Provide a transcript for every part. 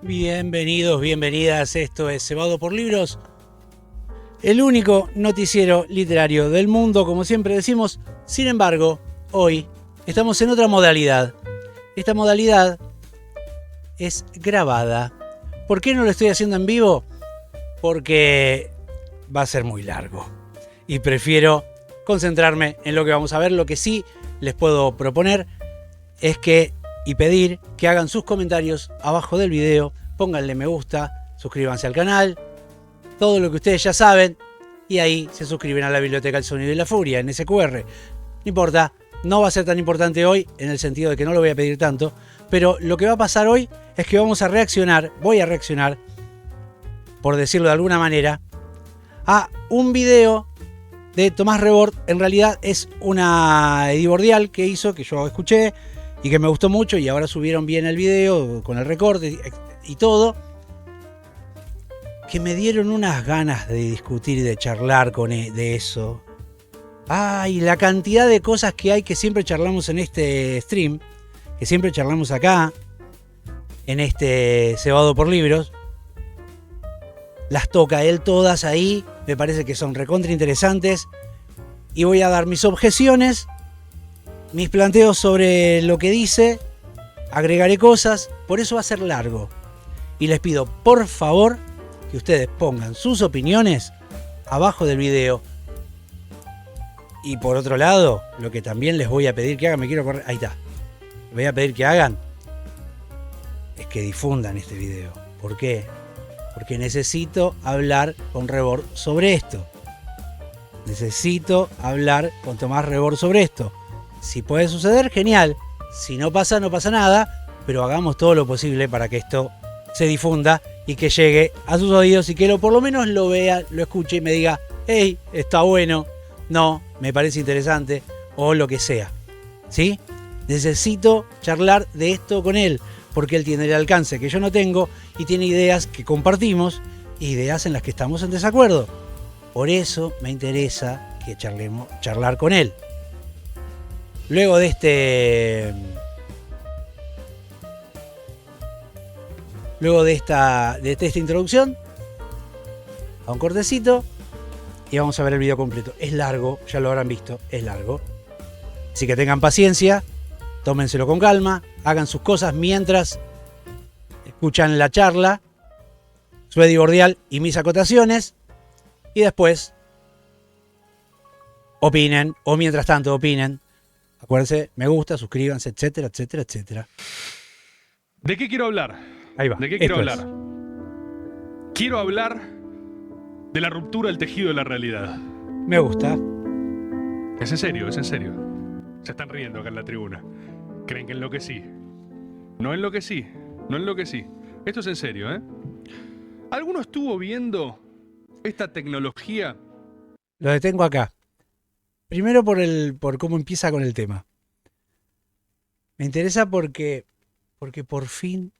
Bienvenidos, bienvenidas. Esto es Cebado por Libros, el único noticiero literario del mundo, como siempre decimos. Sin embargo, hoy estamos en otra modalidad. Esta modalidad es grabada. ¿Por qué no lo estoy haciendo en vivo? Porque va a ser muy largo y prefiero concentrarme en lo que vamos a ver. Lo que sí les puedo proponer es y pedir que hagan sus comentarios abajo del video, pónganle me gusta, suscríbanse al canal, todo lo que ustedes ya saben, y ahí se suscriben a la Biblioteca del Sonido y la Furia en SQR. No importa, no va a ser tan importante hoy en el sentido de que no lo voy a pedir tanto, pero lo que va a pasar hoy es que voy a reaccionar, por decirlo de alguna manera, a un video de Tomás Rebord. En realidad es una editorial que hizo, que yo escuché y que me gustó mucho, y ahora subieron bien el video con el recorte y todo, que me dieron unas ganas de discutir y de charlar de eso. Y la cantidad de cosas que hay que siempre charlamos en este stream, que siempre charlamos acá, en este Cebado por Libros, las toca él todas ahí, me parece que son recontra interesantes, y voy a dar mis objeciones, mis planteos sobre lo que dice, agregaré cosas, por eso va a ser largo. Y les pido, por favor, que ustedes pongan sus opiniones abajo del video. Y por otro lado, lo que también les voy a pedir que hagan, ahí está. Les voy a pedir que hagan es que difundan este video. ¿Por qué? Porque necesito hablar con Rebord sobre esto. Necesito hablar con Tomás Rebord sobre esto. Si puede suceder, genial. Si no pasa, no pasa nada. Pero hagamos todo lo posible para que esto se difunda y que llegue a sus oídos y que por lo menos lo vea, lo escuche y me diga, hey, está bueno, no, me parece interesante, o lo que sea. ¿Sí? Necesito charlar de esto con él, porque él tiene el alcance que yo no tengo y tiene ideas que compartimos, ideas en las que estamos en desacuerdo. Por eso me interesa que charlar con él. Luego de esta introducción, a un cortecito y vamos a ver el video completo. Es largo, ya lo habrán visto, es largo. Así que tengan paciencia, tómenselo con calma, hagan sus cosas mientras escuchan la charla, su editorial y mis acotaciones, y después opinen, o mientras tanto opinen. Acuérdense, me gusta, suscríbanse, etcétera, etcétera, etcétera. ¿De qué quiero hablar? Ahí va. ¿De qué quiero hablar? Quiero hablar de la ruptura del tejido de la realidad. Me gusta. Es en serio, es en serio. Se están riendo acá en la tribuna. Creen que enloquecí. No enloquecí, no enloquecí. Esto es en serio, ¿eh? ¿Alguno estuvo viendo esta tecnología? Lo detengo acá. Primero por cómo empieza con el tema. Me interesa porque por fin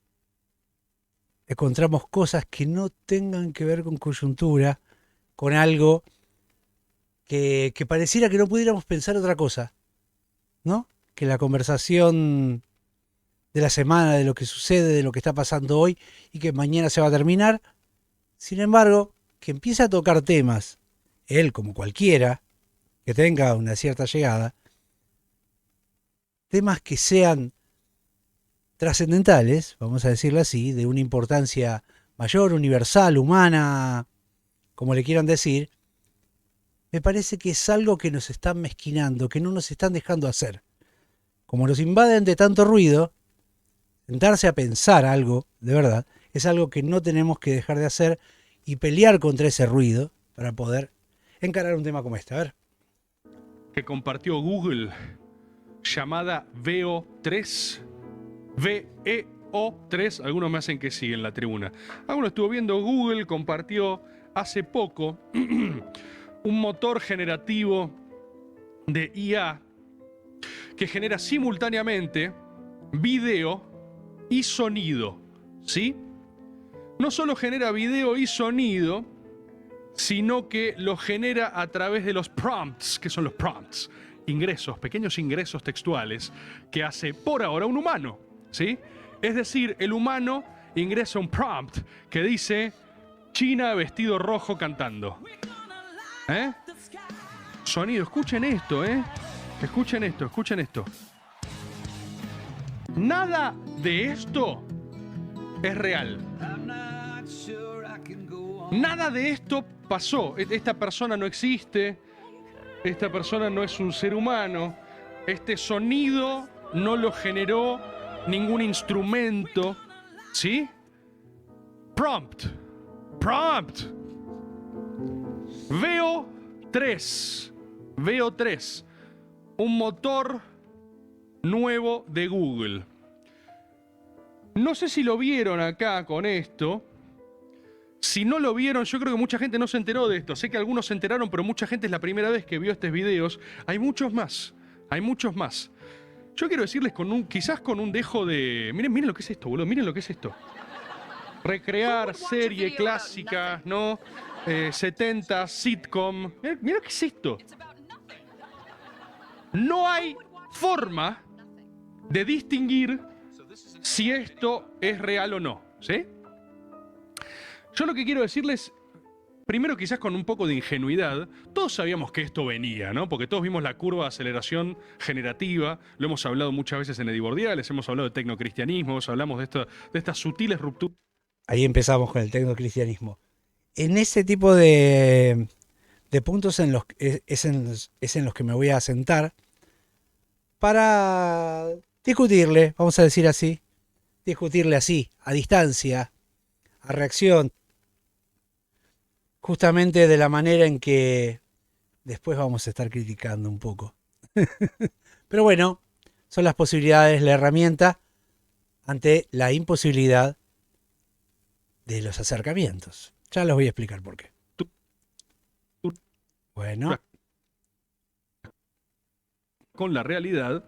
encontramos cosas que no tengan que ver con coyuntura, con algo que pareciera que no pudiéramos pensar otra cosa, ¿no? Que la conversación de la semana, de lo que sucede, de lo que está pasando hoy y que mañana se va a terminar. Sin embargo, que empiece a tocar temas, él como cualquiera, que tenga una cierta llegada, temas que sean trascendentales, vamos a decirlo así, de una importancia mayor, universal, humana, como le quieran decir, me parece que es algo que nos están mezquinando, que no nos están dejando hacer. Como nos invaden de tanto ruido, sentarse a pensar algo, de verdad, es algo que no tenemos que dejar de hacer y pelear contra ese ruido para poder encarar un tema como este. A ver. Que compartió Google, llamada VEO3. VEO3, algunos me hacen que sí en la tribuna. Alguno estuvo viendo, Google compartió hace poco un motor generativo de IA que genera simultáneamente video y sonido, ¿sí? No solo genera video y sonido, sino que lo genera a través de los prompts. ¿Qué son los prompts? Ingresos, pequeños ingresos textuales que hace por ahora un humano, ¿sí? Es decir, el humano ingresa un prompt que dice China vestido rojo cantando. Sonido, escuchen esto, Escuchen esto, escuchen esto. Nada de esto es real. Nada de esto pasó. Esta persona no existe. Esta persona no es un ser humano. Este sonido no lo generó ningún instrumento. ¿Sí? Prompt. Veo 3. Un motor nuevo de Google. No sé si lo vieron acá con esto. Si no lo vieron, yo creo que mucha gente no se enteró de esto. Sé que algunos se enteraron, pero mucha gente es la primera vez que vio estos videos. Hay muchos más. Yo quiero decirles quizás con un dejo de... Miren lo que es esto, boludo. Miren lo que es esto. Recrear serie clásica, ¿no? 70, sitcom. Mira qué es esto. No hay forma de distinguir si esto es real o no, ¿sí? Yo lo que quiero decirles, primero quizás con un poco de ingenuidad, todos sabíamos que esto venía, ¿no? Porque todos vimos la curva de aceleración generativa, lo hemos hablado muchas veces en Edibordiales, hemos hablado de tecnocristianismo, hablamos de estas sutiles rupturas. Ahí empezamos con el tecnocristianismo. En ese tipo de puntos en los que me voy a sentar para discutirle, vamos a decir así, a distancia, a reacción, justamente de la manera en que después vamos a estar criticando un poco. Pero bueno, son las posibilidades, la herramienta ante la imposibilidad de los acercamientos. Ya les voy a explicar por qué. Bueno. Con la realidad,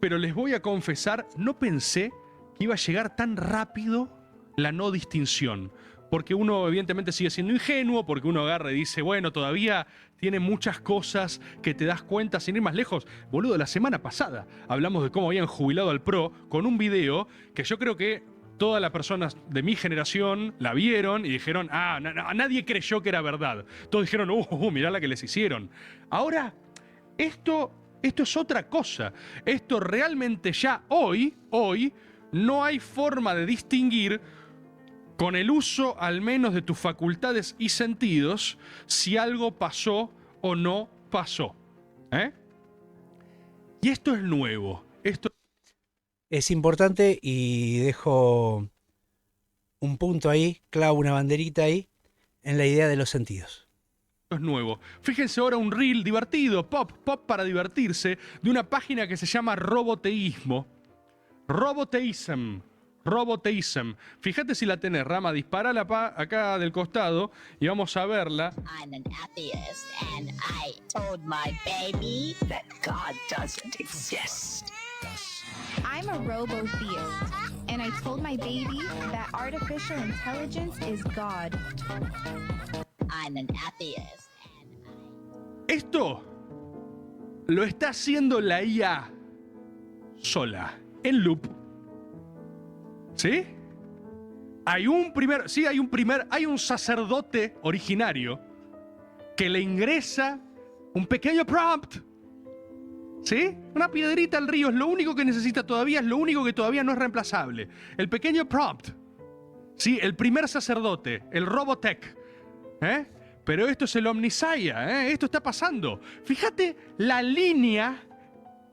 pero les voy a confesar, no pensé que iba a llegar tan rápido la no distinción. Porque uno evidentemente sigue siendo ingenuo, porque uno agarra y dice, bueno, todavía tiene muchas cosas que te das cuenta sin ir más lejos. Boludo, la semana pasada hablamos de cómo habían jubilado al pro con un video que yo creo que todas las personas de mi generación la vieron y dijeron, nadie creyó que era verdad. Todos dijeron, mirá la que les hicieron. Ahora, esto es otra cosa. Esto realmente ya hoy, no hay forma de distinguir con el uso al menos de tus facultades y sentidos si algo pasó o no pasó. Y esto es nuevo. Es importante y dejo un punto ahí, clavo una banderita ahí, en la idea de los sentidos. Es nuevo. Fíjense ahora un reel divertido, pop para divertirse, de una página que se llama Roboteísmo. Roboteism. Fíjate si la tenés, Rama, disparala acá del costado y vamos a verla. I'm an atheist and I told my baby that God doesn't exist. I'm a robo-theist, and I told my baby that artificial intelligence is God. I'm an atheist and Esto lo está haciendo la IA sola, en loop. ¿Sí? Hay un sacerdote originario que le ingresa un pequeño prompt. ¿Sí? Una piedrita al río es lo único que necesita todavía, es lo único que todavía no es reemplazable. El pequeño prompt. ¿Sí? El primer sacerdote, el Robotech. Pero esto es el Omnisaya, esto está pasando. Fíjate la línea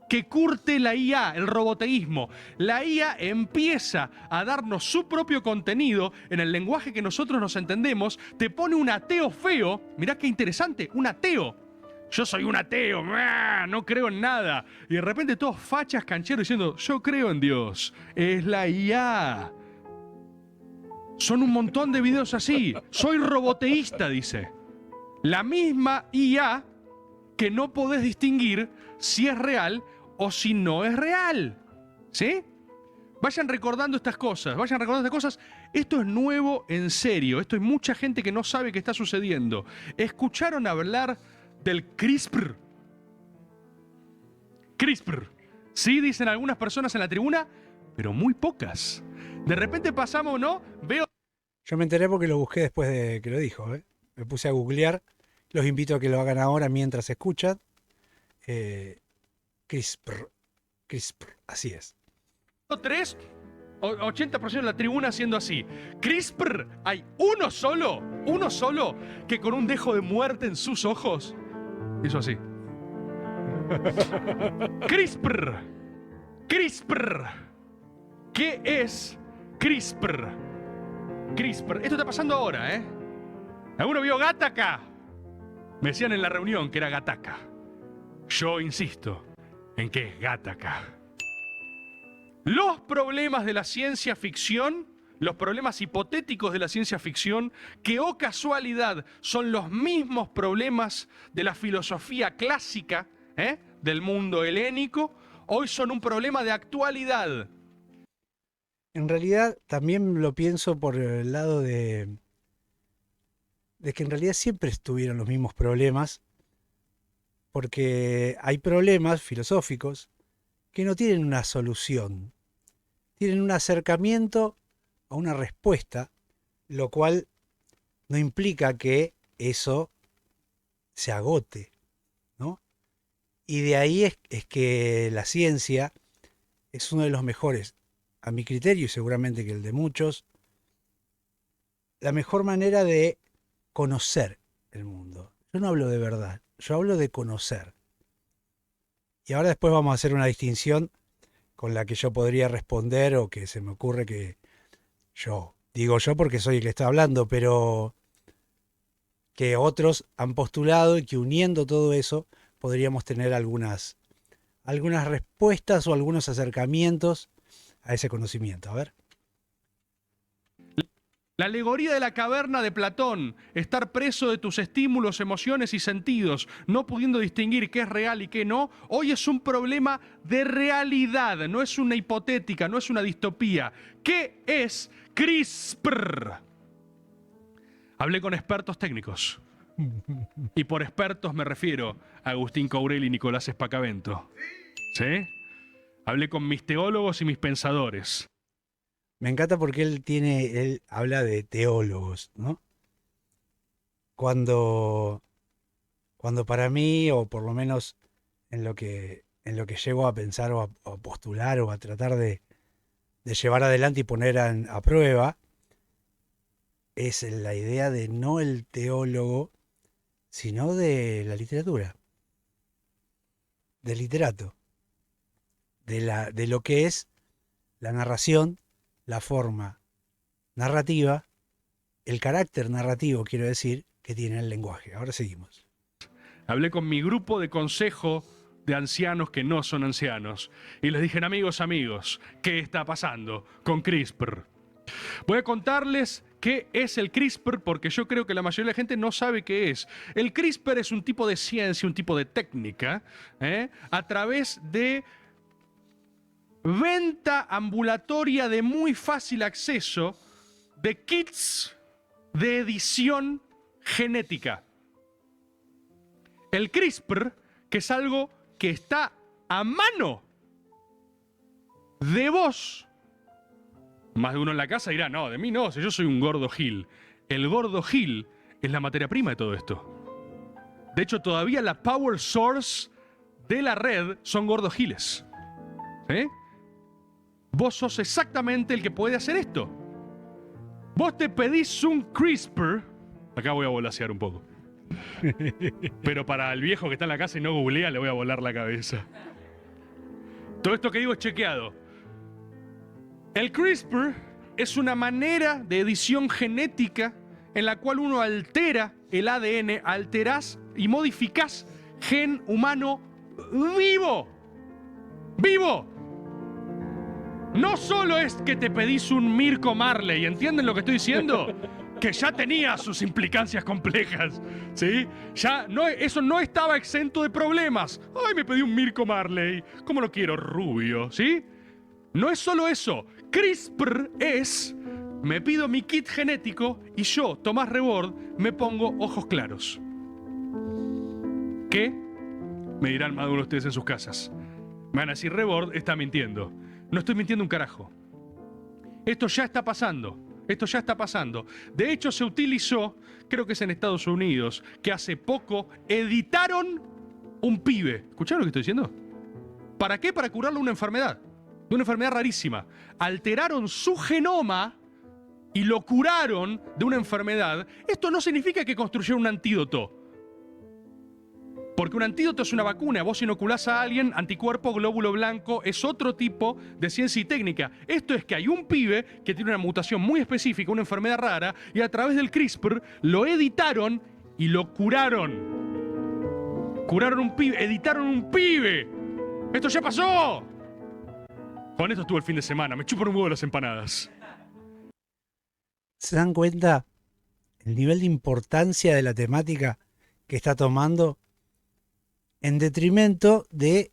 que curte la IA, el roboteísmo. La IA empieza a darnos su propio contenido en el lenguaje que nosotros nos entendemos. Te pone un ateo feo. Mirá qué interesante, un ateo. Yo soy un ateo, no creo en nada. Y de repente todos fachas cancheros diciendo, yo creo en Dios. Es la IA. Son un montón de videos así. Soy roboteísta, dice. La misma IA que no podés distinguir si es real o si no es real. ¿Sí? Vayan recordando estas cosas, Esto es nuevo en serio. Esto hay mucha gente que no sabe qué está sucediendo. ¿Escucharon hablar del CRISPR? CRISPR. Sí, dicen algunas personas en la tribuna, pero muy pocas. De repente pasamos, ¿no? Veo Yo me enteré porque lo busqué después de que lo dijo, ¿eh? Me puse a googlear. Los invito a que lo hagan ahora mientras escuchan. CRISPR. CRISPR, así es. 80% de la tribuna haciendo así. CRISPR, hay uno solo, que con un dejo de muerte en sus ojos hizo así. CRISPR. CRISPR. ¿Qué es CRISPR? CRISPR. Esto está pasando ahora, ¿eh? ¿Alguno vio Gattaca? Me decían en la reunión que era Gattaca. Yo insisto en que es Gattaca. Los problemas de la ciencia ficción, los problemas hipotéticos de la ciencia ficción, que oh casualidad son los mismos problemas de la filosofía clásica, del mundo helénico, hoy son un problema de actualidad. En realidad también lo pienso por el lado de que en realidad siempre estuvieron los mismos problemas, porque hay problemas filosóficos que no tienen una solución, tienen un acercamiento a una respuesta, lo cual no implica que eso se agote, ¿no? Y de ahí es que la ciencia es uno de los mejores, a mi criterio y seguramente que el de muchos, la mejor manera de conocer el mundo. Yo no hablo de verdad, yo hablo de conocer. Y ahora después vamos a hacer una distinción con la que yo podría responder o que se me ocurre que digo yo porque soy el que está hablando, pero que otros han postulado y que uniendo todo eso podríamos tener algunas respuestas o algunos acercamientos a ese conocimiento. A ver. La alegoría de la caverna de Platón, estar preso de tus estímulos, emociones y sentidos, no pudiendo distinguir qué es real y qué no, hoy es un problema de realidad, no es una hipotética, no es una distopía. ¿Qué es CRISPR? Hablé con expertos técnicos. Y por expertos me refiero a Agustín Courel y Nicolás Espacavento. ¿Sí? Hablé con mis teólogos y mis pensadores. Me encanta porque él habla de teólogos, ¿no? Cuando para mí, o por lo menos en lo que llego a pensar o a postular o a tratar de llevar adelante y poner a prueba, es la idea de no el teólogo, sino de la literatura, del literato, de lo que es la narración, la forma narrativa, el carácter narrativo, quiero decir, que tiene el lenguaje. Ahora seguimos. Hablé con mi grupo de consejo de ancianos que no son ancianos y les dije, amigos, ¿qué está pasando con CRISPR? Voy a contarles qué es el CRISPR porque yo creo que la mayoría de la gente no sabe qué es. El CRISPR es un tipo de ciencia, un tipo de técnica, a través de venta ambulatoria de muy fácil acceso de kits de edición genética. El CRISPR, que es algo que está a mano de vos. Más de uno en la casa dirá, no, de mí no, si yo soy un gordo gil. El gordo gil es la materia prima de todo esto. De hecho, todavía la power source de la red son gordos giles. ¿Sí? Vos sos exactamente el que puede hacer esto. Vos te pedís un CRISPR. Acá voy a volasear un poco. Pero para el viejo que está en la casa y no googlea, le voy a volar la cabeza. Todo esto que digo es chequeado. El CRISPR es una manera de edición genética en la cual uno altera el ADN, alterás y modificás gen humano vivo. ¡Vivo! No solo es que te pedís un Mirko Marley, ¿entienden lo que estoy diciendo? Que ya tenía sus implicancias complejas, ¿sí? Eso no estaba exento de problemas. Ay, me pedí un Mirko Marley, ¿cómo lo quiero? Rubio, ¿sí? No es solo eso. CRISPR es, me pido mi kit genético y yo, Tomás Rebord, me pongo ojos claros. ¿Qué? Me dirán más de uno de ustedes en sus casas. Me van a decir, Rebord está mintiendo. No estoy mintiendo un carajo. Esto ya está pasando. Esto ya está pasando. De hecho, se utilizó, creo que es en Estados Unidos, que hace poco editaron un pibe. ¿Escucharon lo que estoy diciendo? ¿Para qué? Para curarle una enfermedad. De una enfermedad rarísima. Alteraron su genoma y lo curaron de una enfermedad. Esto no significa que construyeron un antídoto. Porque un antídoto es una vacuna. Vos inoculás a alguien, anticuerpo, glóbulo blanco, es otro tipo de ciencia y técnica. Esto es que hay un pibe que tiene una mutación muy específica, una enfermedad rara, y a través del CRISPR lo editaron y lo curaron. Curaron un pibe, editaron un pibe. ¡Esto ya pasó! Con esto estuve el fin de semana, me chupan un huevo las empanadas. ¿Se dan cuenta el nivel de importancia de la temática que está tomando? En detrimento de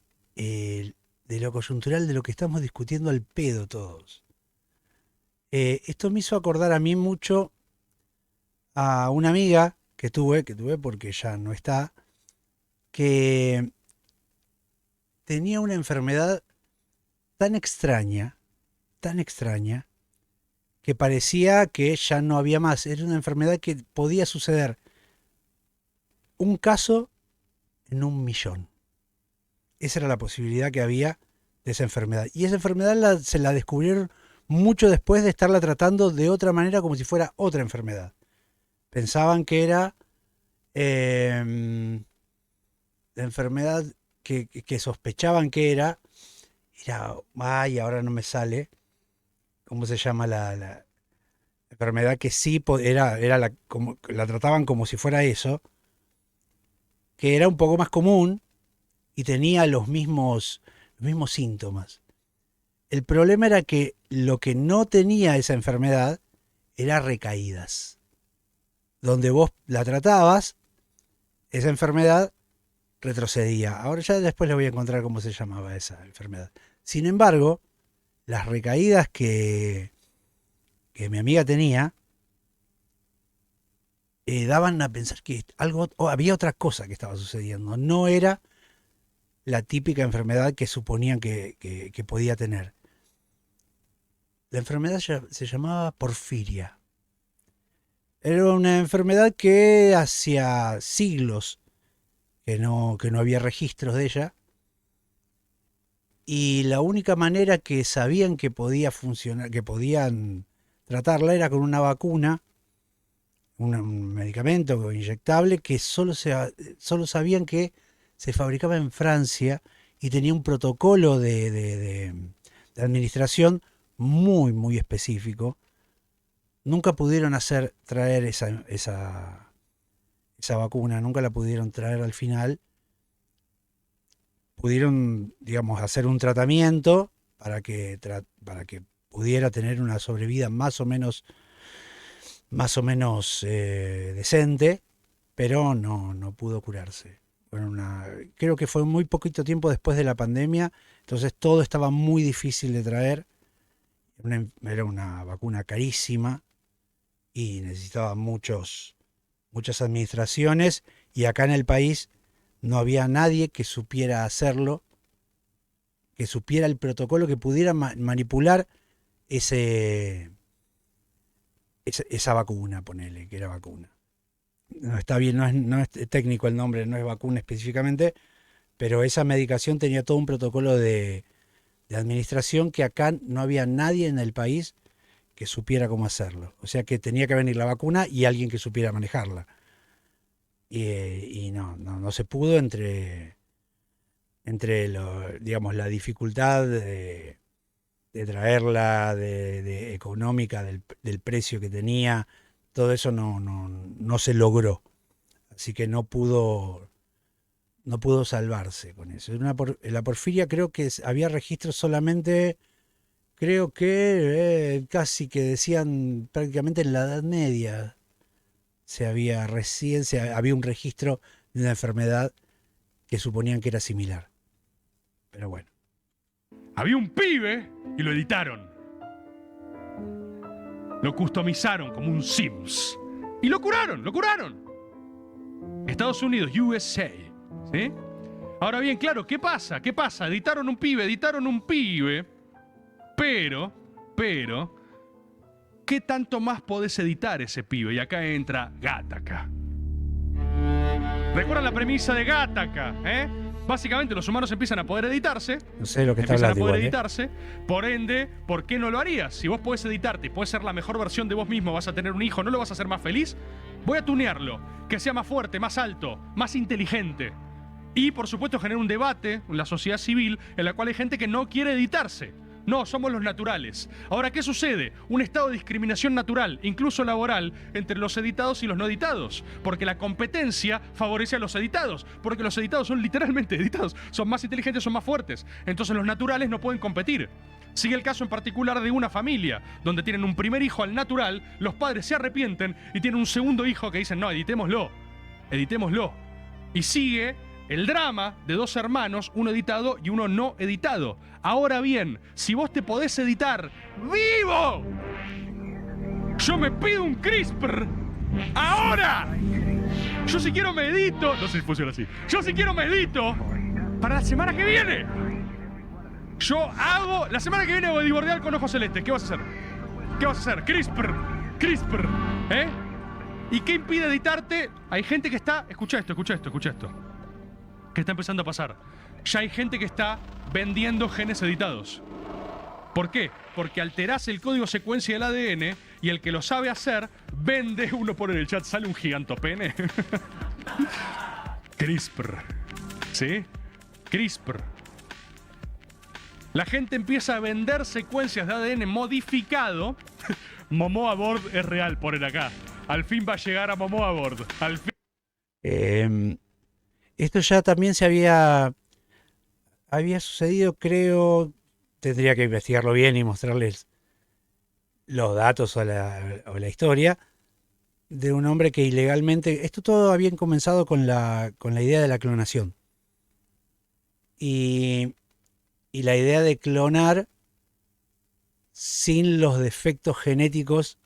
lo coyuntural, de lo que estamos discutiendo al pedo todos. Esto me hizo acordar a mí mucho a una amiga que tuve porque ya no está, que tenía una enfermedad tan extraña, que parecía que ya no había más. Era una enfermedad que podía suceder un caso en 1.000.000. Esa era la posibilidad que había de esa enfermedad. Y esa enfermedad se la descubrieron mucho después de estarla tratando de otra manera, como si fuera otra enfermedad. Pensaban que era la enfermedad que sospechaban que era, ay, ahora no me sale, ¿cómo se llama la enfermedad que sí era la trataban como si fuera eso, que era un poco más común y tenía los mismos síntomas. El problema era que lo que no tenía esa enfermedad era recaídas. Donde vos la tratabas, esa enfermedad retrocedía. Ahora ya después le voy a encontrar cómo se llamaba esa enfermedad. Sin embargo, las recaídas que mi amiga tenía daban a pensar que había otra cosa que estaba sucediendo. No era la típica enfermedad que suponían que podía tener. La enfermedad se llamaba porfiria. Era una enfermedad que hacía siglos que no había registros de ella. Y la única manera que sabían que podía funcionar, que podían tratarla, era con una vacuna, un medicamento inyectable que solo sabían que se fabricaba en Francia y tenía un protocolo de administración muy, muy específico. Nunca pudieron traer esa vacuna, nunca la pudieron traer al final. Pudieron, digamos, hacer un tratamiento para que pudiera tener una sobrevida más o menos decente, pero no pudo curarse. Creo que fue muy poquito tiempo después de la pandemia, entonces todo estaba muy difícil de traer. Era una vacuna carísima y necesitaba muchas administraciones, y acá en el país no había nadie que supiera hacerlo, que supiera el protocolo, que pudiera manipular esa vacuna, ponele, que era vacuna. No está bien, no es técnico el nombre, no es vacuna específicamente, pero esa medicación tenía todo un protocolo de administración que acá no había nadie en el país que supiera cómo hacerlo. O sea que tenía que venir la vacuna y alguien que supiera manejarla. Y no se pudo entre digamos, la dificultad de traerla, de económica, del precio que tenía. Todo eso no se logró. Así que no pudo salvarse con eso. La porfiria creo que había registros solamente, creo que casi que decían prácticamente en la Edad Media. Había un registro de una enfermedad que suponían que era similar. Pero bueno. Había un pibe y lo editaron. Lo customizaron como un Sims. Y lo curaron. Estados Unidos, USA. ¿Sí? Ahora bien, claro, ¿qué pasa? Editaron un pibe. Pero ¿qué tanto más podés editar ese pibe? Y acá entra Gattaca. ¿Recuerdan la premisa de Gattaca? Básicamente los humanos empiezan a poder editarse. No sé lo que está Empiezan a hablando poder igual, editarse. Por ende, ¿por qué no lo harías? Si vos podés editarte y podés ser la mejor versión de vos mismo, vas a tener un hijo, ¿no lo vas a hacer más feliz? Voy a tunearlo. Que sea más fuerte, más alto, más inteligente. Y, por supuesto, generar un debate en la sociedad civil en la cual hay gente que no quiere editarse. No, somos los naturales. Ahora, ¿qué sucede? Un estado de discriminación natural, incluso laboral, entre los editados y los no editados. Porque la competencia favorece a los editados. Porque los editados son literalmente editados. Son más inteligentes, son más fuertes. Entonces los naturales no pueden competir. Sigue el caso en particular de una familia, donde tienen un primer hijo al natural, los padres se arrepienten y tienen un segundo hijo que dicen, no, editémoslo. Editémoslo. Y sigue el drama de dos hermanos, uno editado y uno no editado. Ahora bien, si vos te podés editar vivo, yo me pido un CRISPR ahora. Yo si quiero me edito, no sé si funciona así. Yo si quiero me edito para la semana que viene. Yo hago, la semana que viene voy a divorciar con ojos celestes. ¿Qué vas a hacer? ¿Qué vas a hacer? CRISPR. ¿Y qué impide editarte? Hay gente que está, escucha esto. ¿Qué está empezando a pasar? Ya hay gente que está vendiendo genes editados. ¿Por qué? Porque alterás el código secuencia del ADN y el que lo sabe hacer vende, uno pone en el chat, sale un gigantopene. CRISPR. ¿Sí? CRISPR. La gente empieza a vender secuencias de ADN modificado. Momoa Board es real, ponen acá. Al fin va a llegar a Momoa Board. Al fin. Esto ya también se había sucedido, creo, tendría que investigarlo bien y mostrarles los datos o la historia, de un hombre que ilegalmente, esto todo había comenzado con la idea de la clonación. Y la idea de clonar sin los defectos genéticos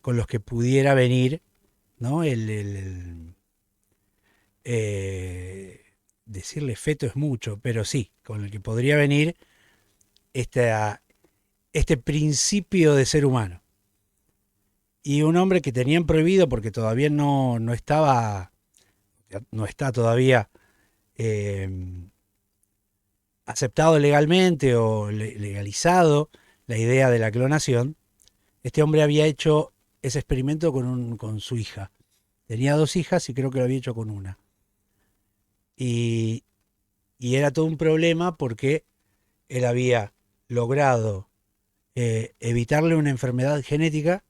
con los que pudiera venir, ¿no? Decirle feto es mucho, pero sí, con el que podría venir este principio de ser humano. Y un hombre que tenían prohibido porque todavía no está todavía aceptado legalmente o legalizado la idea de la clonación. Este hombre había hecho ese experimento con su hija. Tenía 2 hijas y creo que lo había hecho con una. Y era todo un problema porque él había logrado evitarle una enfermedad genética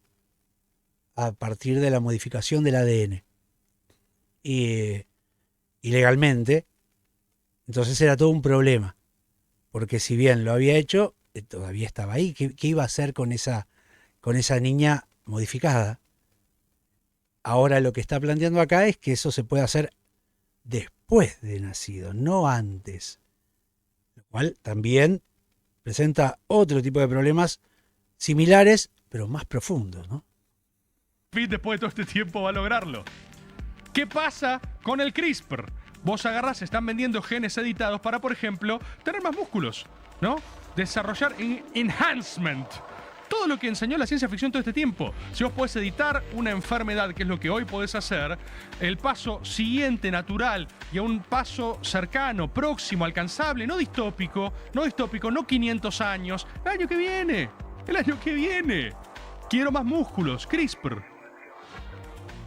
a partir de la modificación del ADN. Y legalmente, entonces era todo un problema. Porque si bien lo había hecho, todavía estaba ahí. ¿Qué iba a hacer con esa niña modificada? Ahora lo que está planteando acá es que eso se puede hacer después de nacido, no antes. Lo cual también presenta otro tipo de problemas similares, pero más profundos, ¿no? Después de todo este tiempo va a lograrlo. ¿Qué pasa con el CRISPR? Vos agarrás, están vendiendo genes editados para, por ejemplo, tener más músculos, ¿no? Desarrollar enhancement. Todo lo que enseñó la ciencia ficción todo este tiempo. Si vos podés editar una enfermedad, que es lo que hoy podés hacer, el paso siguiente, natural, y a un paso cercano, próximo, alcanzable, no distópico, no 500 años, el año que viene. Quiero más músculos, CRISPR.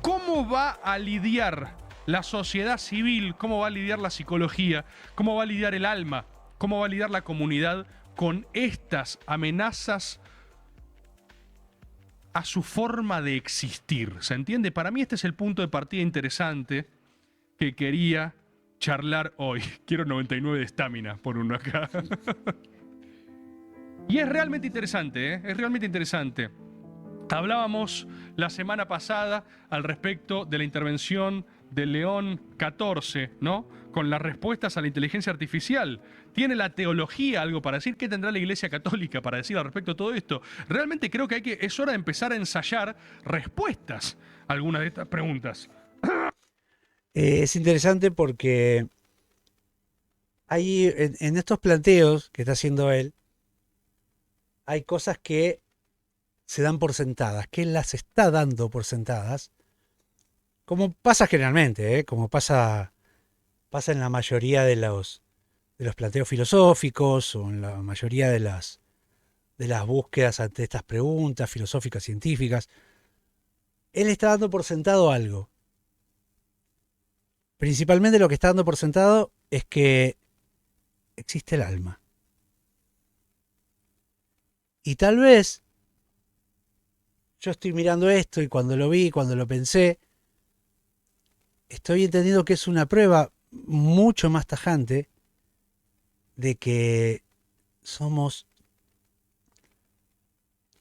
¿Cómo va a lidiar la sociedad civil? ¿Cómo va a lidiar la psicología? ¿Cómo va a lidiar el alma? ¿Cómo va a lidiar la comunidad con estas amenazas a su forma de existir? ¿Se entiende? Para mí este es el punto de partida interesante que quería charlar hoy. Quiero 99 de estamina por uno acá. Y es realmente interesante, ¿eh? Es realmente interesante. Hablábamos la semana pasada al respecto de la intervención de León XIV, ¿no? Con las respuestas a la inteligencia artificial. ¿Tiene la teología algo para decir? ¿Qué tendrá la Iglesia Católica para decir al respecto de todo esto? Realmente creo que es hora de empezar a ensayar respuestas a algunas de estas preguntas. Es interesante porque hay en estos planteos que está haciendo él, hay cosas que se dan por sentadas, que él las está dando por sentadas, como pasa generalmente, como pasa en la mayoría de los planteos filosóficos o en la mayoría de las búsquedas ante estas preguntas filosóficas, científicas. Él está dando por sentado algo. Principalmente lo que está dando por sentado es que existe el alma. Y tal vez yo estoy mirando esto y cuando lo vi, cuando lo pensé, estoy entendiendo que es una prueba mucho más tajante de que somos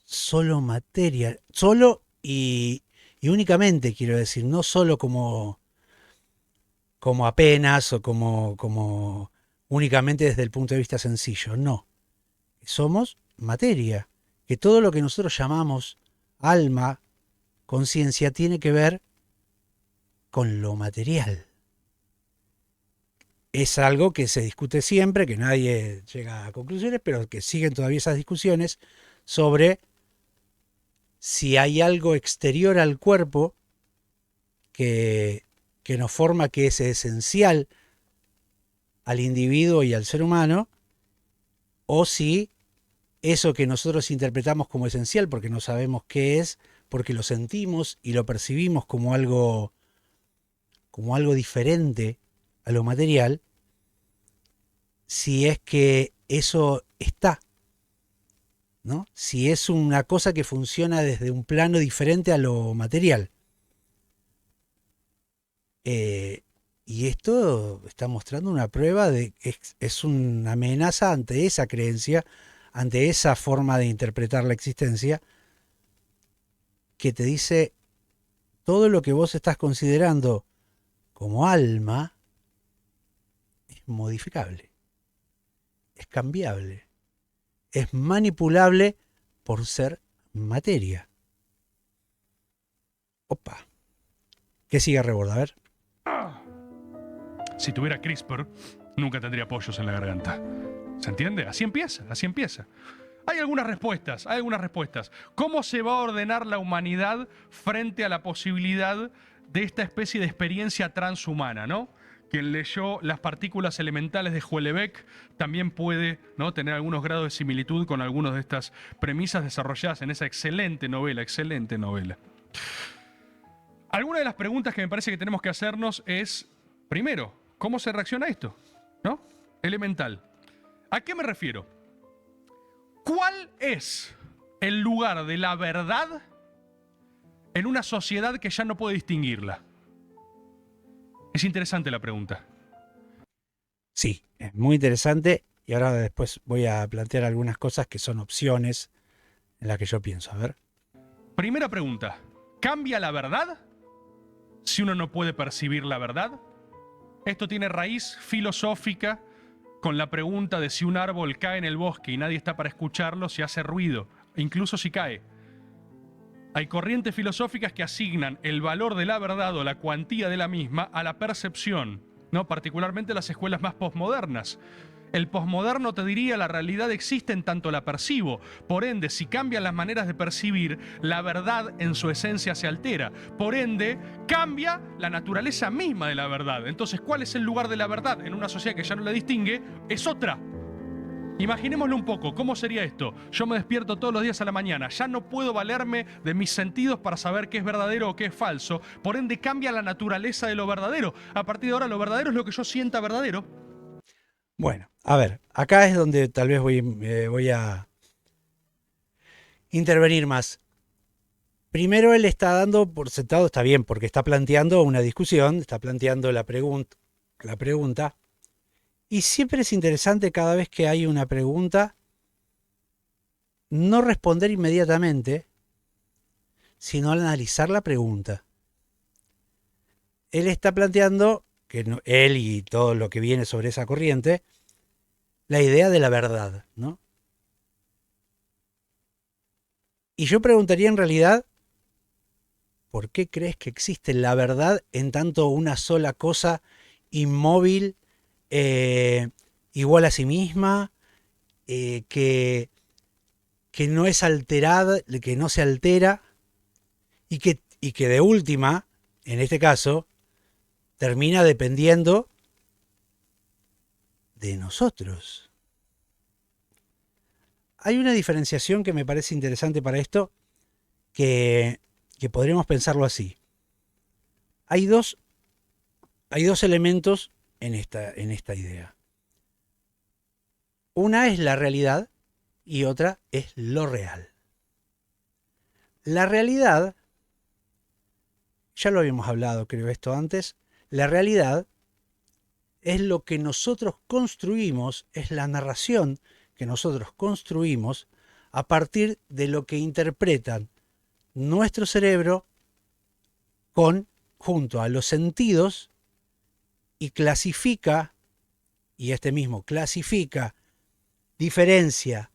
solo materia, solo y únicamente, quiero decir, no solo como apenas o como únicamente desde el punto de vista sencillo, no. Somos materia, que todo lo que nosotros llamamos alma, conciencia, tiene que ver con lo material. Es algo que se discute siempre, que nadie llega a conclusiones, pero que siguen todavía esas discusiones sobre si hay algo exterior al cuerpo que nos forma, que es esencial al individuo y al ser humano, o si eso que nosotros interpretamos como esencial, porque no sabemos qué es, porque lo sentimos y lo percibimos como algo diferente a lo material, si es que eso está, ¿no? Si es una cosa que funciona desde un plano diferente a lo material. Y esto está mostrando una prueba de que es una amenaza ante esa creencia, ante esa forma de interpretar la existencia, que te dice todo lo que vos estás considerando como alma es modificable, es cambiable, es manipulable por ser materia. Opa. ¿Qué sigue, Reborda? A ver. Si tuviera CRISPR, nunca tendría pollos en la garganta. ¿Se entiende? Así empieza, así empieza. Hay algunas respuestas. ¿Cómo se va a ordenar la humanidad frente a la posibilidad de esta especie de experiencia transhumana, ¿no? Quien leyó Las partículas elementales de Houellebecq también puede, ¿no?, tener algunos grados de similitud con algunas de estas premisas desarrolladas en esa excelente novela. Alguna de las preguntas que me parece que tenemos que hacernos es, primero, ¿cómo se reacciona a esto? ¿No? Elemental. ¿A qué me refiero? ¿Cuál es el lugar de la verdad en una sociedad que ya no puede distinguirla? Es interesante la pregunta. Sí, es muy interesante y ahora después voy a plantear algunas cosas que son opciones en las que yo pienso. A ver. Primera pregunta. ¿Cambia la verdad si uno no puede percibir la verdad? Esto tiene raíz filosófica con la pregunta de si un árbol cae en el bosque y nadie está para escucharlo, si hace ruido, incluso si cae. Hay corrientes filosóficas que asignan el valor de la verdad o la cuantía de la misma a la percepción, ¿no? Particularmente las escuelas más posmodernas. El posmoderno te diría la realidad existe en tanto la percibo. Por ende, si cambian las maneras de percibir, la verdad en su esencia se altera. Por ende, cambia la naturaleza misma de la verdad. Entonces, ¿cuál es el lugar de la verdad en una sociedad que ya no la distingue? Es otra. Imaginémoslo un poco, ¿cómo sería esto? Yo me despierto todos los días a la mañana, ya no puedo valerme de mis sentidos para saber qué es verdadero o qué es falso, por ende cambia la naturaleza de lo verdadero. A partir de ahora lo verdadero es lo que yo sienta verdadero. Bueno, a ver, acá es donde tal vez voy a intervenir más. Primero él está dando por sentado, está bien, porque está planteando una discusión, está planteando la pregunta. Y siempre es interesante cada vez que hay una pregunta, no responder inmediatamente, sino analizar la pregunta. Él está planteando, él y todo lo que viene sobre esa corriente, la idea de la verdad, ¿no? Y yo preguntaría en realidad, ¿por qué crees que existe la verdad en tanto una sola cosa inmóvil, igual a sí misma, que que no es alterada, que no se altera y que de última, en este caso, termina dependiendo de nosotros. Hay una diferenciación que me parece interesante para esto, que podríamos pensarlo así. Hay dos elementos en esta idea. Una es la realidad y otra es lo real. La realidad, ya lo habíamos hablado, creo esto antes, la realidad es lo que nosotros construimos, es la narración que nosotros construimos a partir de lo que interpretan nuestro cerebro junto a los sentidos y clasifica, y este mismo clasifica, diferencia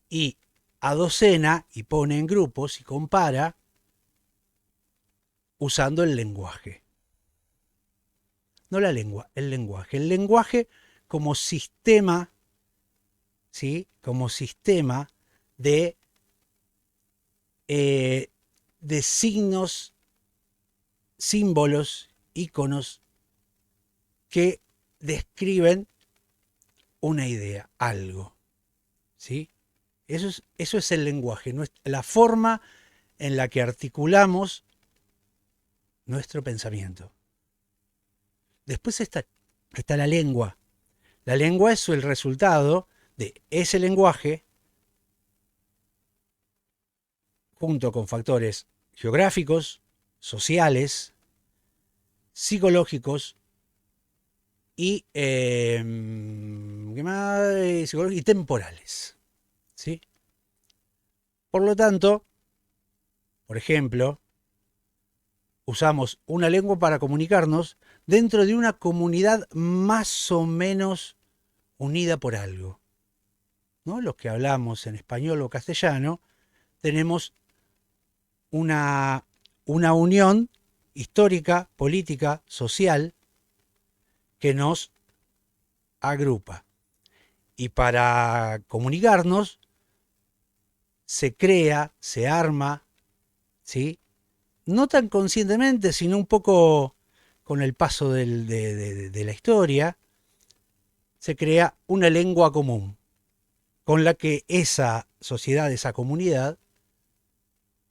y adocena y pone en grupos y compara usando el lenguaje. No la lengua, el lenguaje. El lenguaje como sistema, ¿sí? Como sistema de signos, símbolos, íconos que describen una idea, algo. ¿Sí? Eso es el lenguaje, la forma en la que articulamos nuestro pensamiento. Después está la lengua. La lengua es el resultado de ese lenguaje junto con factores geográficos, sociales, psicológicos y, ¿qué más? Y temporales. ¿Sí? Por lo tanto, por ejemplo, usamos una lengua para comunicarnos dentro de una comunidad más o menos unida por algo, ¿no? Los que hablamos en español o castellano tenemos una unión histórica, política, social que nos agrupa. Y para comunicarnos se crea, se arma, ¿sí? No tan conscientemente, sino un poco con el paso de la historia, se crea una lengua común con la que esa sociedad, esa comunidad,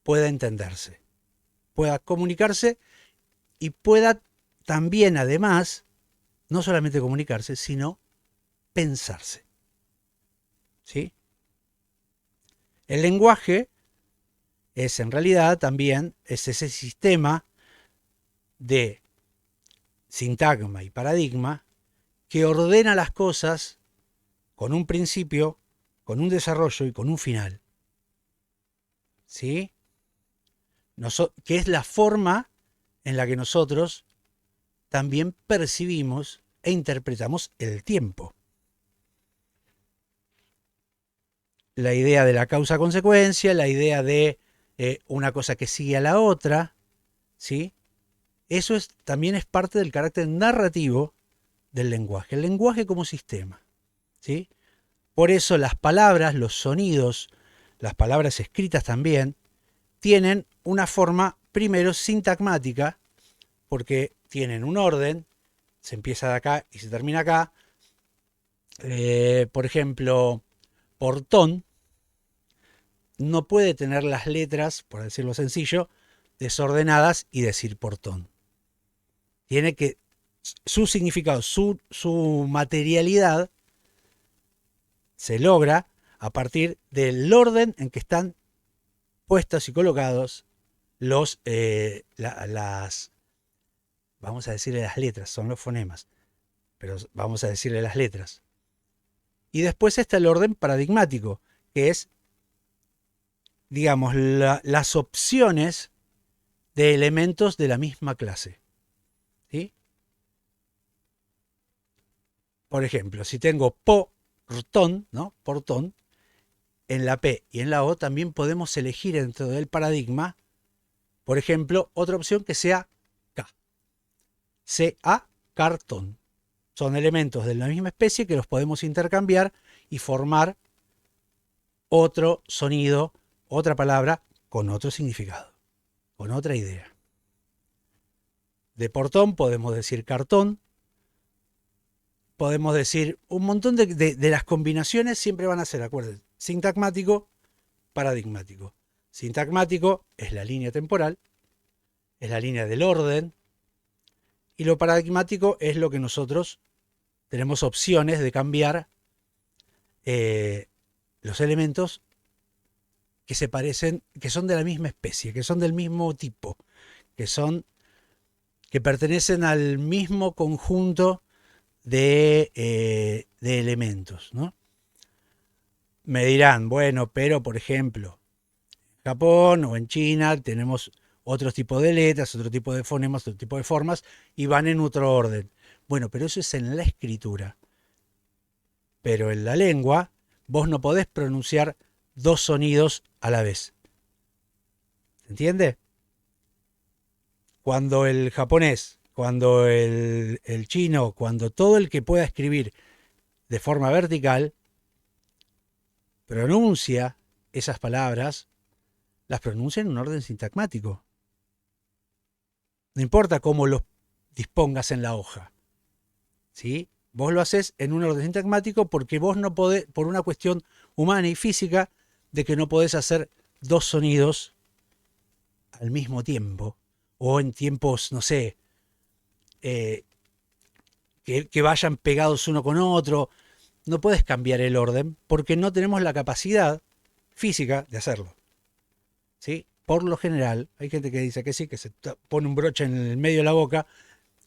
pueda entenderse, pueda comunicarse y pueda también, además, no solamente comunicarse, sino pensarse. ¿Sí? El lenguaje es en realidad también ese sistema de sintagma y paradigma que ordena las cosas con un principio, con un desarrollo y con un final. ¿Sí? Que es la forma en la que nosotros también percibimos e interpretamos el tiempo. La idea de la causa-consecuencia, la idea de una cosa que sigue a la otra, ¿sí? Eso también es parte del carácter narrativo del lenguaje. El lenguaje como sistema, ¿sí? Por eso las palabras, los sonidos, las palabras escritas también, tienen una forma primero sintagmática, porque tienen un orden, se empieza de acá y se termina acá. Por ejemplo, portón no puede tener las letras, por decirlo sencillo, desordenadas y decir portón. Tiene que, su significado, su materialidad se logra a partir del orden en que están puestos y colocados vamos a decirle las letras, son los fonemas, pero vamos a decirle las letras. Y después está el orden paradigmático, que es, digamos, las opciones de elementos de la misma clase. ¿Sí? Por ejemplo, si tengo portón, ¿no? Portón, en la P y en la O también podemos elegir dentro del paradigma, por ejemplo, otra opción que sea K. CA, cartón. Son elementos de la misma especie que los podemos intercambiar y formar otro sonido, otra palabra, con otro significado, con otra idea. De portón podemos decir cartón, podemos decir un montón de las combinaciones siempre van a ser, acuérdense, sintagmático, paradigmático. Sintagmático es la línea temporal, es la línea del orden, y lo paradigmático es lo que nosotros tenemos opciones de cambiar los elementos que se parecen, que son de la misma especie, que son del mismo tipo, que pertenecen al mismo conjunto de elementos, ¿no? Me dirán, bueno, pero por ejemplo, en Japón o en China tenemos otro tipo de letras, otro tipo de fonemas, otro tipo de formas, y van en otro orden. Bueno, pero eso es en la escritura. Pero en la lengua, vos no podés pronunciar dos sonidos a la vez. ¿Se entiende? Cuando el japonés, cuando el chino, cuando todo el que pueda escribir de forma vertical, pronuncia esas palabras, las pronuncia en un orden sintagmático. No importa cómo los dispongas en la hoja, ¿sí? Vos lo haces en un orden sintagmático porque vos no podés, por una cuestión humana y física, de que no podés hacer dos sonidos al mismo tiempo, o en tiempos, no sé, que vayan pegados uno con otro. No puedes cambiar el orden porque no tenemos la capacidad física de hacerlo, ¿sí? Por lo general, hay gente que dice que sí, que se pone un broche en el medio de la boca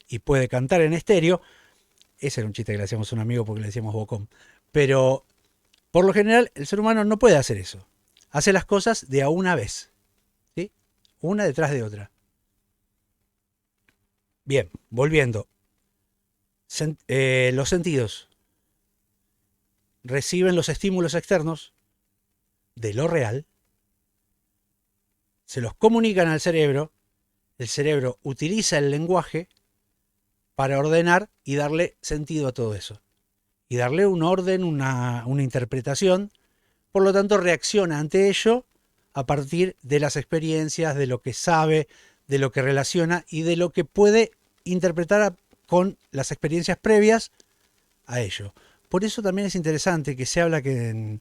y puede cantar en estéreo. Ese era un chiste que le hacíamos a un amigo porque le decíamos bocón. Pero por lo general el ser humano no puede hacer eso. Hace las cosas de a una vez, ¿sí? Una detrás de otra. Bien, volviendo. Los sentidos reciben los estímulos externos de lo real, se los comunican al cerebro, el cerebro utiliza el lenguaje para ordenar y darle sentido a todo eso. Y darle un orden, una interpretación, por lo tanto reacciona ante ello a partir de las experiencias, de lo que sabe, de lo que relaciona y de lo que puede interpretar con las experiencias previas a ello. Por eso también es interesante que se habla que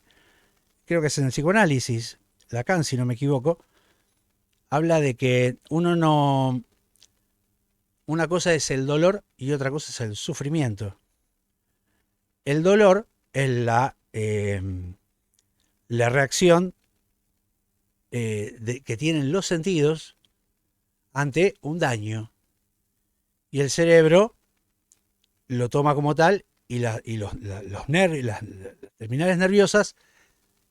creo que es en el psicoanálisis, Lacan si no me equivoco, habla de que una cosa es el dolor y otra cosa es el sufrimiento. El dolor es la reacción que tienen los sentidos ante un daño. Y el cerebro lo toma como tal y las terminales nerviosas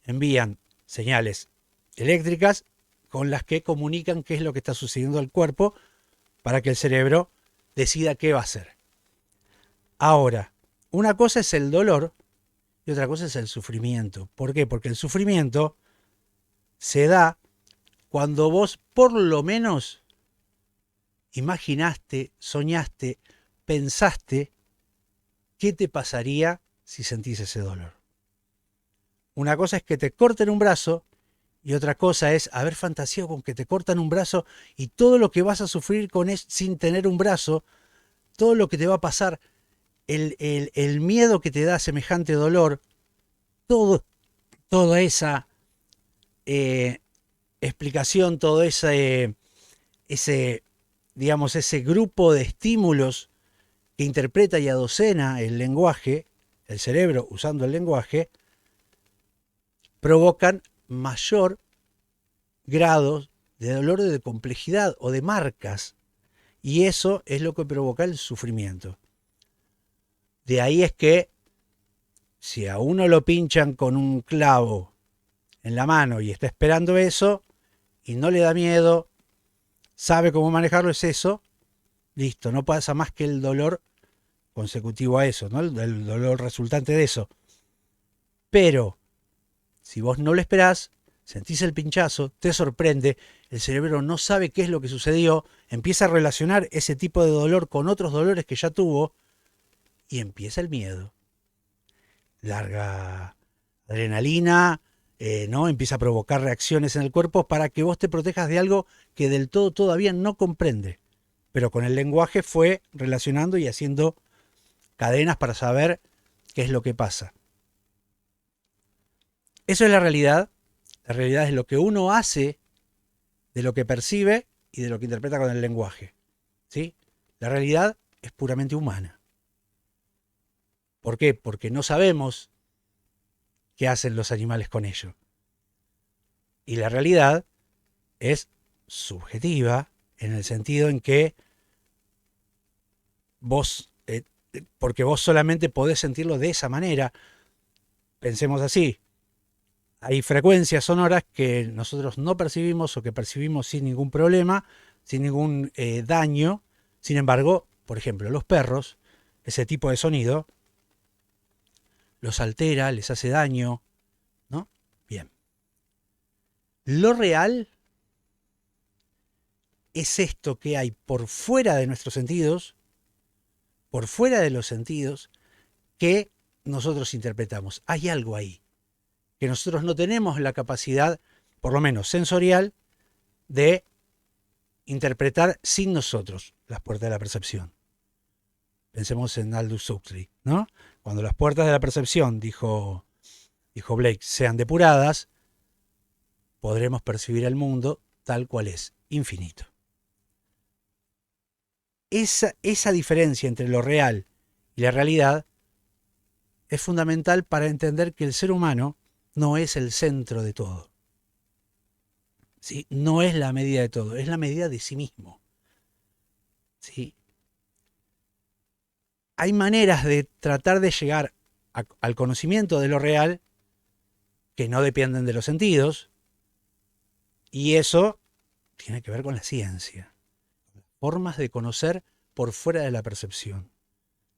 envían señales eléctricas con las que comunican qué es lo que está sucediendo al cuerpo para que el cerebro decida qué va a hacer. Ahora, una cosa es el dolor y otra cosa es el sufrimiento. ¿Por qué? Porque el sufrimiento se da cuando vos por lo menos imaginaste, soñaste, pensaste qué te pasaría si sentís ese dolor. Una cosa es que te corten un brazo y otra cosa es haber fantaseado con que te cortan un brazo y todo lo que vas a sufrir sin tener un brazo, todo lo que te va a pasar, el miedo que te da semejante dolor, toda esa explicación, todo ese grupo de estímulos que interpreta y adocena el lenguaje, el cerebro usando el lenguaje, provocan mayor grado de dolor, de complejidad o de marcas. Y eso es lo que provoca el sufrimiento. De ahí es que si a uno lo pinchan con un clavo en la mano y está esperando eso y no le da miedo, sabe cómo manejarlo, es eso, listo, no pasa más que el dolor consecutivo a eso, ¿no? El dolor resultante de eso. Pero si vos no lo esperás, sentís el pinchazo, te sorprende, el cerebro no sabe qué es lo que sucedió, empieza a relacionar ese tipo de dolor con otros dolores que ya tuvo y empieza el miedo. Larga adrenalina, ¿no? Empieza a provocar reacciones en el cuerpo para que vos te protejas de algo que del todo todavía no comprende. Pero con el lenguaje fue relacionando y haciendo cadenas para saber qué es lo que pasa. Eso es la realidad. La realidad es lo que uno hace de lo que percibe y de lo que interpreta con el lenguaje. ¿Sí? La realidad es puramente humana. ¿Por qué? Porque no sabemos qué hacen los animales con ello. Y la realidad es subjetiva en el sentido en que vos, porque vos solamente podés sentirlo de esa manera. Pensemos así. Hay frecuencias sonoras que nosotros no percibimos o que percibimos sin ningún problema, sin ningún daño. Sin embargo, por ejemplo, los perros, ese tipo de sonido, los altera, les hace daño, ¿no? Bien. Lo real es esto que hay por fuera de nuestros sentidos, por fuera de los sentidos, que nosotros interpretamos. Hay algo ahí que nosotros no tenemos la capacidad, por lo menos sensorial, de interpretar sin nosotros las puertas de la percepción. Pensemos en Aldous Huxley, ¿no? Cuando las puertas de la percepción, dijo Blake, sean depuradas, podremos percibir el mundo tal cual es, infinito. Esa diferencia entre lo real y la realidad es fundamental para entender que el ser humano no es el centro de todo. ¿Sí? No es la medida de todo, es la medida de sí mismo. ¿Sí? Hay maneras de tratar de llegar al conocimiento de lo real que no dependen de los sentidos, y eso tiene que ver con la ciencia. Formas de conocer por fuera de la percepción.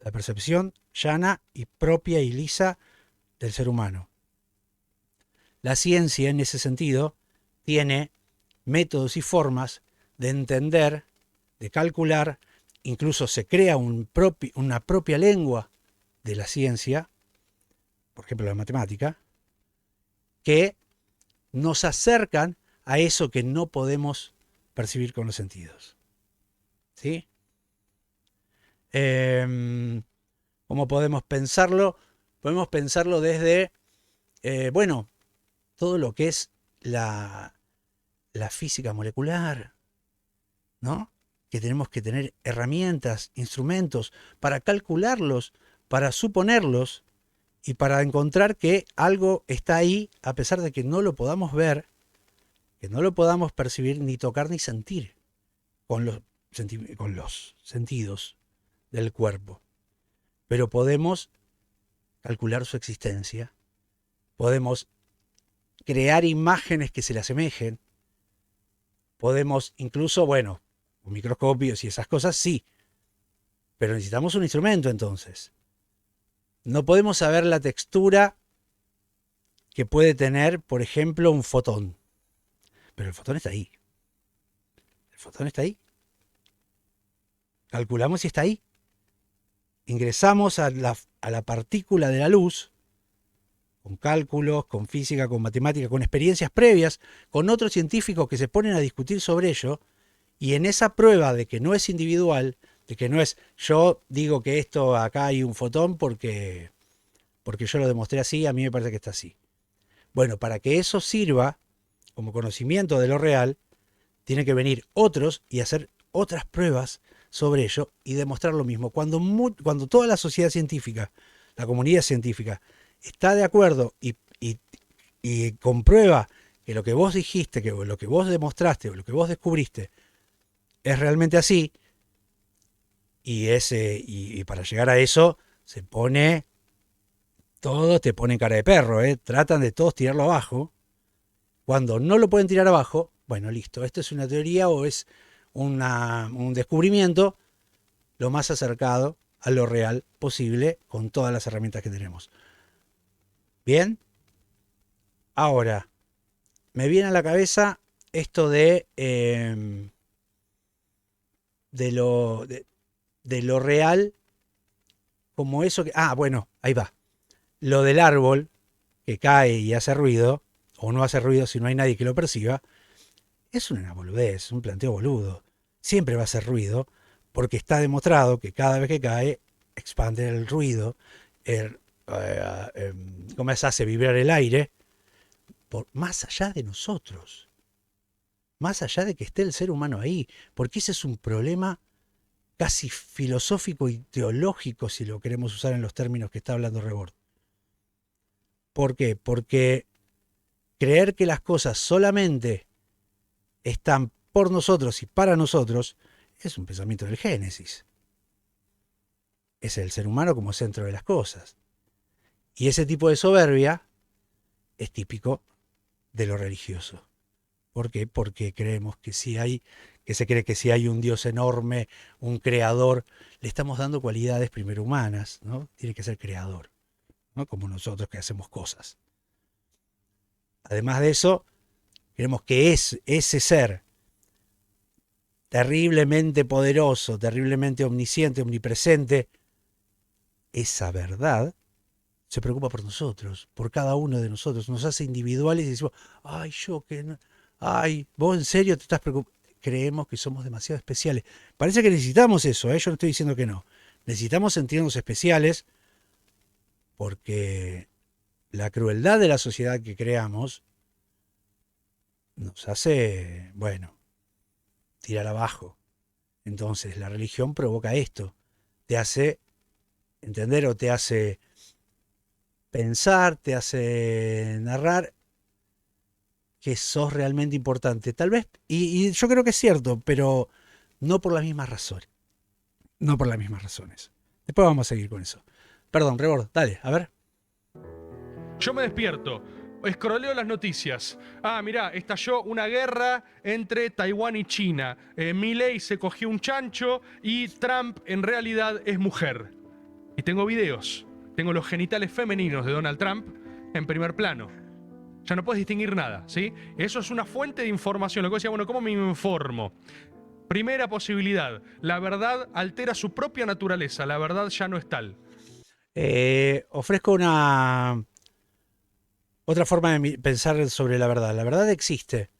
La percepción llana y propia y lisa del ser humano. La ciencia, en ese sentido, tiene métodos y formas de entender, de calcular, incluso se crea una propia lengua de la ciencia, por ejemplo la matemática, que nos acercan a eso que no podemos percibir con los sentidos. ¿Sí? ¿Cómo podemos pensarlo? Podemos pensarlo desde, bueno, todo lo que es la física molecular, ¿no? Que tenemos que tener herramientas, instrumentos para calcularlos, para suponerlos y para encontrar que algo está ahí a pesar de que no lo podamos ver, que no lo podamos percibir, ni tocar, ni sentir con los sentidos del cuerpo. Pero podemos calcular su existencia, podemos crear imágenes que se le asemejen, podemos incluso, bueno, con microscopios y esas cosas, sí, pero necesitamos un instrumento entonces. No podemos saber la textura que puede tener, por ejemplo, un fotón, pero el fotón está ahí. El fotón está ahí. Calculamos si está ahí. Ingresamos a la partícula de la luz, con cálculos, con física, con matemática, con experiencias previas, con otros científicos que se ponen a discutir sobre ello, y en esa prueba de que no es individual, de que no es yo digo que esto acá hay un fotón porque yo lo demostré así, a mí me parece que está así. Bueno, para que eso sirva como conocimiento de lo real, tiene que venir otros y hacer otras pruebas sobre ello y demostrar lo mismo. Cuando toda la sociedad científica, la comunidad científica, está de acuerdo y comprueba que lo que vos dijiste, que lo que vos demostraste o lo que vos descubriste es realmente así, y para llegar a eso se pone, todos te ponen cara de perro, tratan de todos tirarlo abajo. Cuando no lo pueden tirar abajo, bueno, listo, esto es una teoría o es un descubrimiento lo más acercado a lo real posible con todas las herramientas que tenemos. Bien, ahora me viene a la cabeza esto de lo real como eso que... Ah, bueno, ahí va. Lo del árbol que cae y hace ruido, o no hace ruido si no hay nadie que lo perciba, es una boludez, un planteo boludo. Siempre va a hacer ruido porque está demostrado que cada vez que cae expande el ruido, como se hace vibrar el aire, más allá de nosotros, más allá de que esté el ser humano ahí, porque ese es un problema casi filosófico y teológico, si lo queremos usar en los términos que está hablando Rebord. ¿Por qué? Porque creer que las cosas solamente están por nosotros y para nosotros es un pensamiento del Génesis. Es el ser humano como centro de las cosas. Y ese tipo de soberbia es típico de lo religioso. ¿Por qué? Porque creemos que se cree que si hay un Dios enorme, un creador, le estamos dando cualidades primero humanas, ¿no? Tiene que ser creador, ¿no? Como nosotros que hacemos cosas. Además de eso, creemos que ese ser terriblemente poderoso, terriblemente omnisciente, omnipresente, esa verdad se preocupa por nosotros, por cada uno de nosotros, nos hace individuales y decimos, ay, yo que no, ay, vos en serio te estás preocupando. Creemos que somos demasiado especiales. Parece que necesitamos eso, yo no estoy diciendo que no. Necesitamos sentirnos especiales porque la crueldad de la sociedad que creamos nos hace, bueno, tirar abajo. Entonces la religión provoca esto, te hace entender o te hace pensar, te hace narrar que sos realmente importante. Tal vez, y yo creo que es cierto, pero no por las mismas razones. No por las mismas razones. Después vamos a seguir con eso. Perdón, Rebord, dale, a ver. Yo me despierto, escroleo las noticias. Ah, mirá, estalló una guerra entre Taiwán y China. Milei se cogió un chancho y Trump en realidad es mujer. Y tengo videos. Tengo los genitales femeninos de Donald Trump en primer plano. Ya no puedes distinguir nada, ¿sí? Eso es una fuente de información. Lo que decía, bueno, ¿cómo me informo? Primera posibilidad, la verdad altera su propia naturaleza, la verdad ya no es tal. Ofrezco otra forma de pensar sobre la verdad. La verdad existe.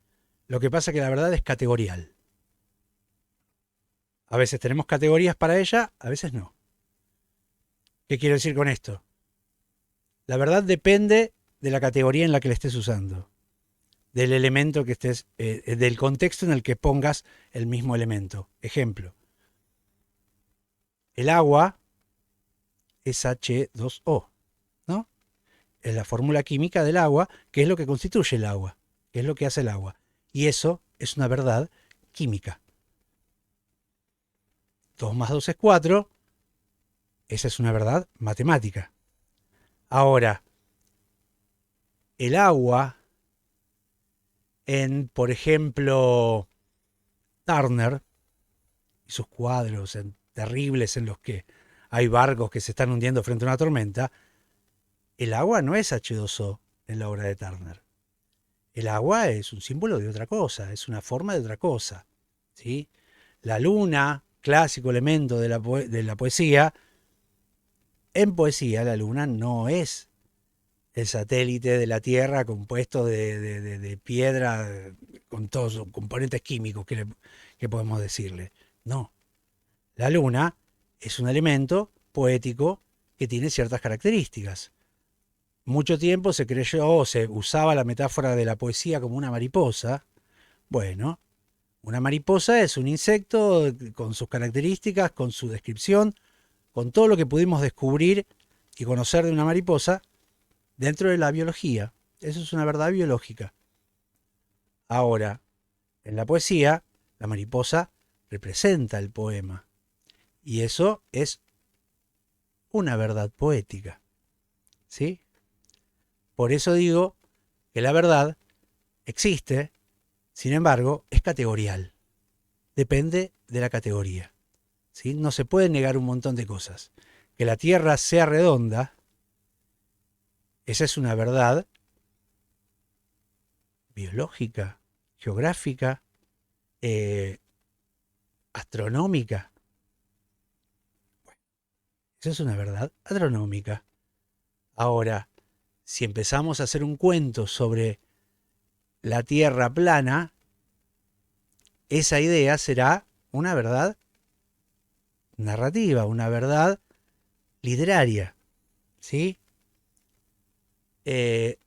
Lo que pasa es que la verdad es categorial. A veces tenemos categorías para ella, a veces no. ¿Qué quiero decir con esto? La verdad depende de la categoría en la que la estés usando, del elemento que estés, del contexto en el que pongas el mismo elemento. Ejemplo, el agua es H2O, ¿no? Es la fórmula química del agua, que es lo que constituye el agua, que es lo que hace el agua. Y eso es una verdad química. 2 más 2 es 4, esa es una verdad matemática. Ahora, el agua en, por ejemplo, Turner y sus cuadros terribles en los que hay barcos que se están hundiendo frente a una tormenta, el agua no es H2O en la obra de Turner. El agua es un símbolo de otra cosa, es una forma de otra cosa, ¿sí? La luna, clásico elemento de la poesía, en poesía la luna no es el satélite de la Tierra compuesto de piedra con todos los componentes químicos que podemos decirle. No. La luna es un elemento poético que tiene ciertas características. Mucho tiempo se creyó o se usaba la metáfora de la poesía como una mariposa. Bueno, una mariposa es un insecto con sus características, con su descripción, con todo lo que pudimos descubrir y conocer de una mariposa dentro de la biología. Eso es una verdad biológica. Ahora, en la poesía, la mariposa representa el poema. Y eso es una verdad poética. ¿Sí? Por eso digo que la verdad existe, sin embargo, es categorial. Depende de la categoría. ¿Sí? No se puede negar un montón de cosas. Que la Tierra sea redonda, esa es una verdad biológica, geográfica, astronómica. Bueno, esa es una verdad astronómica. Ahora, si empezamos a hacer un cuento sobre la Tierra plana, esa idea será una verdad narrativa, una verdad literaria, ¿sí?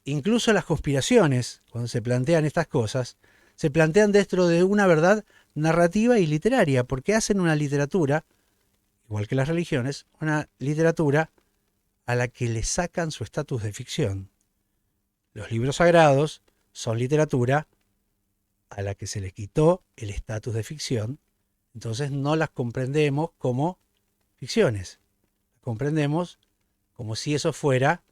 Incluso las conspiraciones, cuando se plantean estas cosas, se plantean dentro de una verdad narrativa y literaria, porque hacen una literatura, igual que las religiones, una literatura a la que le sacan su estatus de ficción. Los libros sagrados son literatura a la que se le quitó el estatus de ficción, entonces no las comprendemos como ficciones, las comprendemos como si eso fuera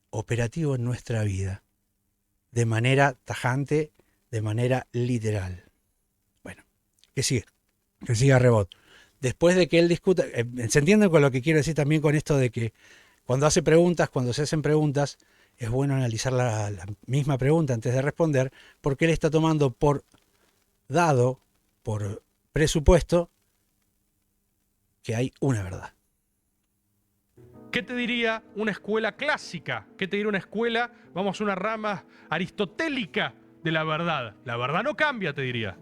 operativo en nuestra vida, de manera tajante, de manera literal. Bueno, que siga Rebot. Después de que él discuta, ¿se entienden con lo que quiero decir también con esto de que cuando se hacen preguntas, es bueno analizar la misma pregunta antes de responder, porque él está tomando por dado, por presupuesto, que hay una verdad. ¿Qué te diría una escuela clásica? ¿Qué te diría una escuela, vamos, una rama aristotélica de la verdad? La verdad no cambia, te diría.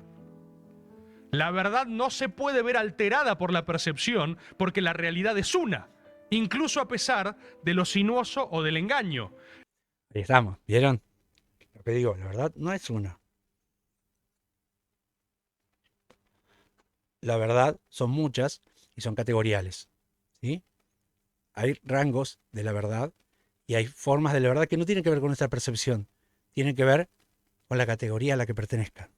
La verdad no se puede ver alterada por la percepción porque la realidad es una, incluso a pesar de lo sinuoso o del engaño. Ahí estamos, ¿vieron? Lo que digo, la verdad no es una. La verdad son muchas y son categoriales, ¿sí? Hay rangos de la verdad y hay formas de la verdad que no tienen que ver con nuestra percepción, tienen que ver con la categoría a la que pertenezcan.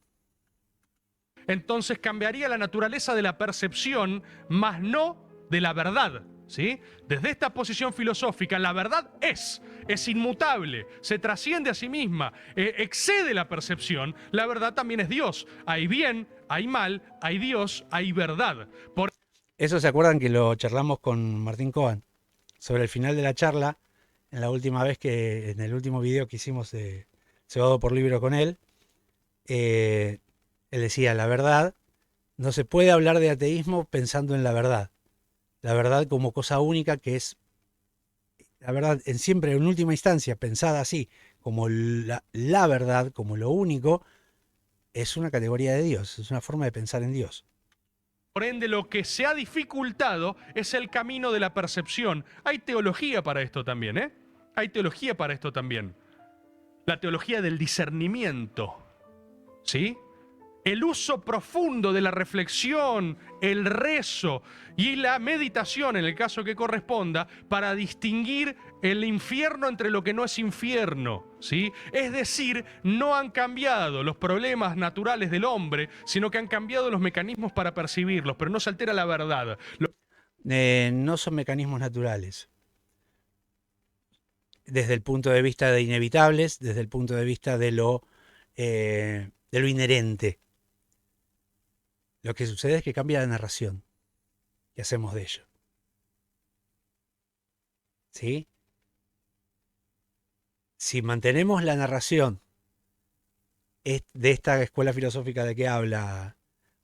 Entonces cambiaría la naturaleza de la percepción, más no de la verdad, ¿sí? Desde esta posición filosófica, la verdad es inmutable, se trasciende a sí misma, excede la percepción. La verdad también es Dios. Hay bien, hay mal, hay Dios, hay verdad. Eso se acuerdan que lo charlamos con Martín Cohen sobre el final de la charla, en el último video que hicimos de Cebado por Libro con él. Él decía, la verdad, no se puede hablar de ateísmo pensando en la verdad. La verdad como cosa única que es, la verdad, siempre en última instancia, pensada así, como la verdad, como lo único, es una categoría de Dios, es una forma de pensar en Dios. Por ende, lo que se ha dificultado es el camino de la percepción. Hay teología para esto también, ¿eh? Hay teología para esto también. La teología del discernimiento, ¿sí? El uso profundo de la reflexión, el rezo y la meditación, en el caso que corresponda, para distinguir el infierno entre lo que no es infierno, ¿sí? Es decir, no han cambiado los problemas naturales del hombre, sino que han cambiado los mecanismos para percibirlos, pero no se altera la verdad. No son mecanismos naturales. Desde el punto de vista de inevitables, desde el punto de vista de lo inherente. Lo que sucede es que cambia la narración que hacemos de ello. ¿Sí? Si mantenemos la narración de esta escuela filosófica de que habla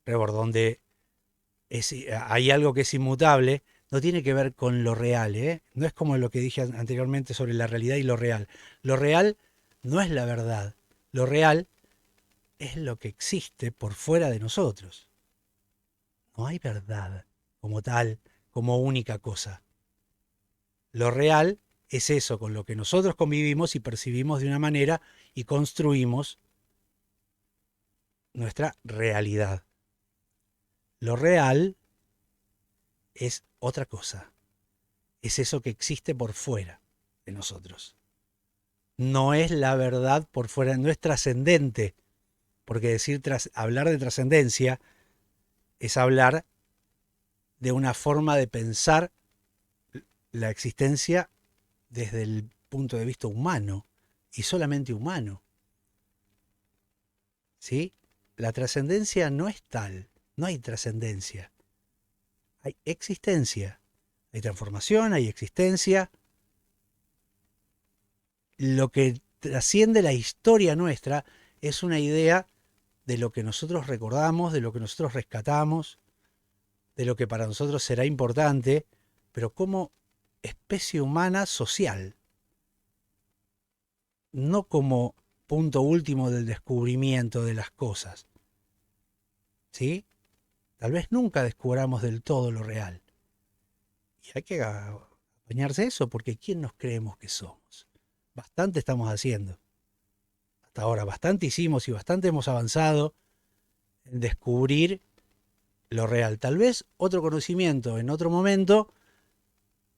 Rebord, donde hay algo que es inmutable, no tiene que ver con lo real, ¿eh? No es como lo que dije anteriormente sobre la realidad y lo real. Lo real no es la verdad. Lo real es lo que existe por fuera de nosotros. No hay verdad como tal, como única cosa. Lo real es eso con lo que nosotros convivimos y percibimos de una manera y construimos nuestra realidad. Lo real es otra cosa. Es eso que existe por fuera de nosotros. No es la verdad por fuera, no es trascendente, porque hablar de trascendencia es hablar de una forma de pensar la existencia desde el punto de vista humano y solamente humano. ¿Sí? La trascendencia no es tal, no hay trascendencia. Hay existencia, hay transformación, hay existencia. Lo que trasciende la historia nuestra es una idea de lo que nosotros recordamos, de lo que nosotros rescatamos, de lo que para nosotros será importante, pero como especie humana social, no como punto último del descubrimiento de las cosas. ¿Sí? Tal vez nunca descubramos del todo lo real. Y hay que apañarse eso, porque ¿quién nos creemos que somos? Bastante estamos haciendo. Hasta ahora bastante hicimos y bastante hemos avanzado en descubrir lo real. Tal vez otro conocimiento en otro momento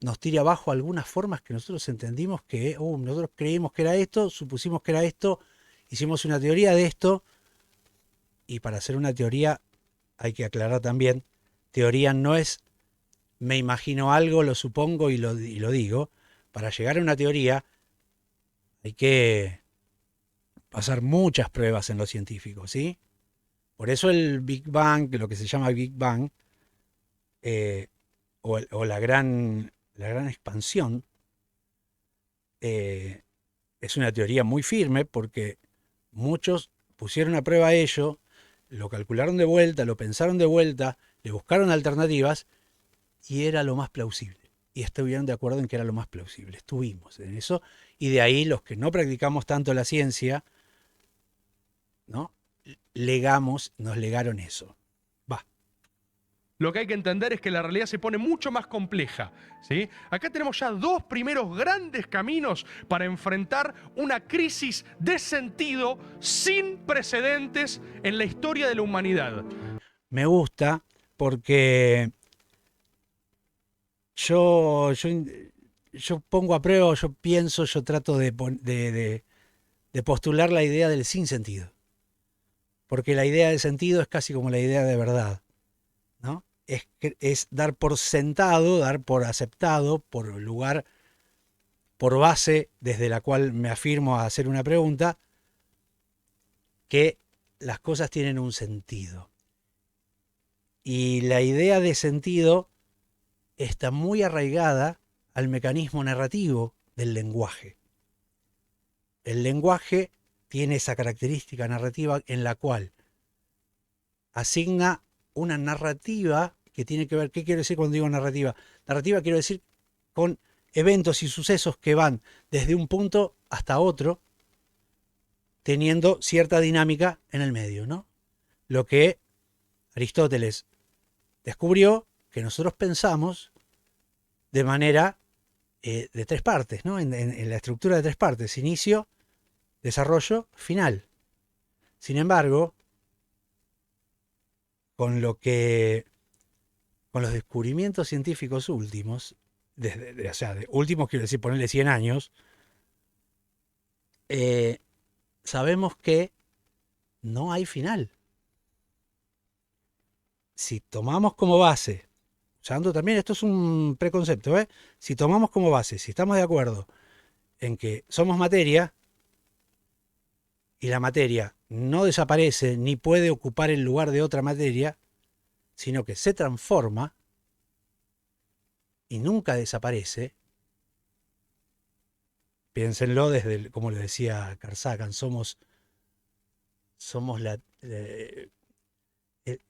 nos tire abajo algunas formas que nosotros entendimos que, nosotros creímos que era esto, supusimos que era esto, hicimos una teoría de esto, y para hacer una teoría hay que aclarar también, teoría no es me imagino algo, lo supongo y lo digo. Para llegar a una teoría hay que pasar muchas pruebas en lo científico, ¿sí? Por eso el Big Bang, lo que se llama Big Bang, o la gran expansión, es una teoría muy firme porque muchos pusieron a prueba ello, lo calcularon de vuelta, lo pensaron de vuelta, le buscaron alternativas y era lo más plausible. Y estuvieron de acuerdo en que era lo más plausible. Estuvimos en eso. Y de ahí los que no practicamos tanto la ciencia, ¿no? Nos legaron eso. Lo que hay que entender es que la realidad se pone mucho más compleja, ¿sí? Acá tenemos ya dos primeros grandes caminos para enfrentar una crisis de sentido sin precedentes en la historia de la humanidad. Me gusta porque yo pongo a prueba, yo pienso, yo trato de postular la idea del sinsentido. Porque la idea de sentido es casi como la idea de verdad, ¿no? Es dar por sentado, dar por aceptado, por lugar, por base desde la cual me afirmo a hacer una pregunta, que las cosas tienen un sentido. Y la idea de sentido está muy arraigada al mecanismo narrativo del lenguaje. El lenguaje tiene esa característica narrativa en la cual asigna una narrativa que tiene que ver, ¿qué quiero decir cuando digo narrativa? Narrativa quiero decir con eventos y sucesos que van desde un punto hasta otro, teniendo cierta dinámica en el medio, ¿no? Lo que Aristóteles descubrió que nosotros pensamos de manera de tres partes, ¿no? En la estructura de tres partes: inicio, desarrollo, final. Sin embargo, con los descubrimientos científicos últimos, últimos quiero decir ponerle 100 años, sabemos que no hay final. Si tomamos como base, usando también, esto es un preconcepto, si tomamos como base, si estamos de acuerdo en que somos materia, y la materia no desaparece ni puede ocupar el lugar de otra materia, sino que se transforma y nunca desaparece. Piénsenlo desde, como le decía Carl Sagan, somos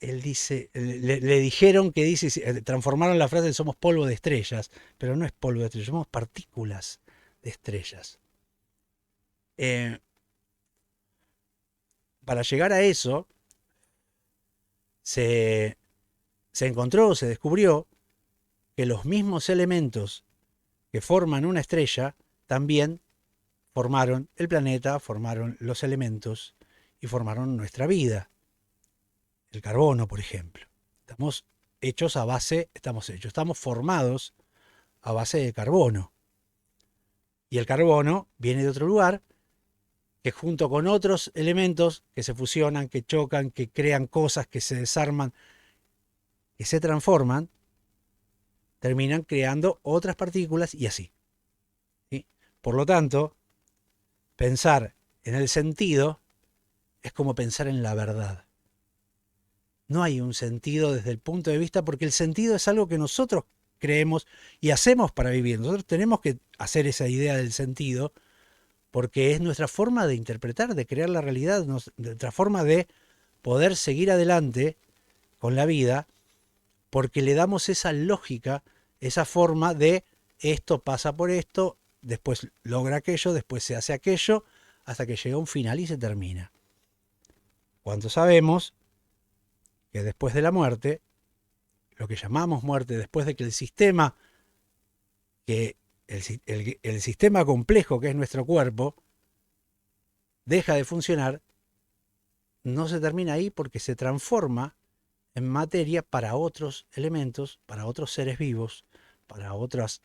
él dice, le dijeron que transformaron la frase de somos polvo de estrellas, pero no es polvo de estrellas, somos partículas de estrellas. Para llegar a eso, se descubrió que los mismos elementos que forman una estrella también formaron el planeta, formaron los elementos y formaron nuestra vida. El carbono, por ejemplo. Estamos formados a base de carbono. Y el carbono viene de otro lugar, que junto con otros elementos que se fusionan, que chocan, que crean cosas, que se desarman, que se transforman, terminan creando otras partículas y así. ¿Sí? Por lo tanto, pensar en el sentido es como pensar en la verdad. No hay un sentido desde el punto de vista, porque el sentido es algo que nosotros creemos y hacemos para vivir. Nosotros tenemos que hacer esa idea del sentido, porque es nuestra forma de interpretar, de crear la realidad, nuestra forma de poder seguir adelante con la vida, porque le damos esa lógica, esa forma de esto pasa por esto, después logra aquello, después se hace aquello, hasta que llega a un final y se termina. Cuando sabemos que después de la muerte, lo que llamamos muerte, después de que el sistema, el sistema complejo que es nuestro cuerpo, deja de funcionar, no se termina ahí porque se transforma en materia para otros elementos, para otros seres vivos, para otras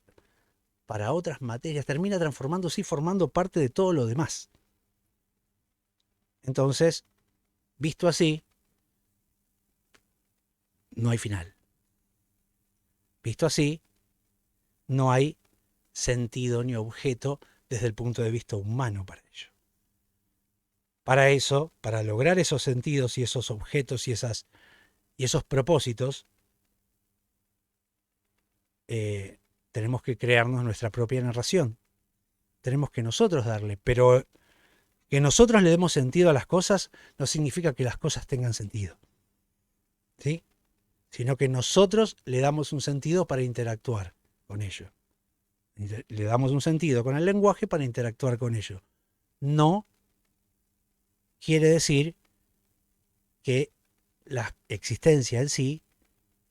materias, termina transformándose y formando parte de todo lo demás. Entonces, visto así, no hay final. Visto así, no hay sentido ni objeto desde el punto de vista humano para ello. Para eso, para lograr esos sentidos y esos objetos y esos propósitos, tenemos que crearnos nuestra propia narración. Tenemos que nosotros darle, pero que nosotros le demos sentido a las cosas no significa que las cosas tengan sentido, ¿sí? Sino que nosotros le damos un sentido para interactuar con ello. Le damos un sentido con el lenguaje para interactuar con ello. No quiere decir que la existencia en sí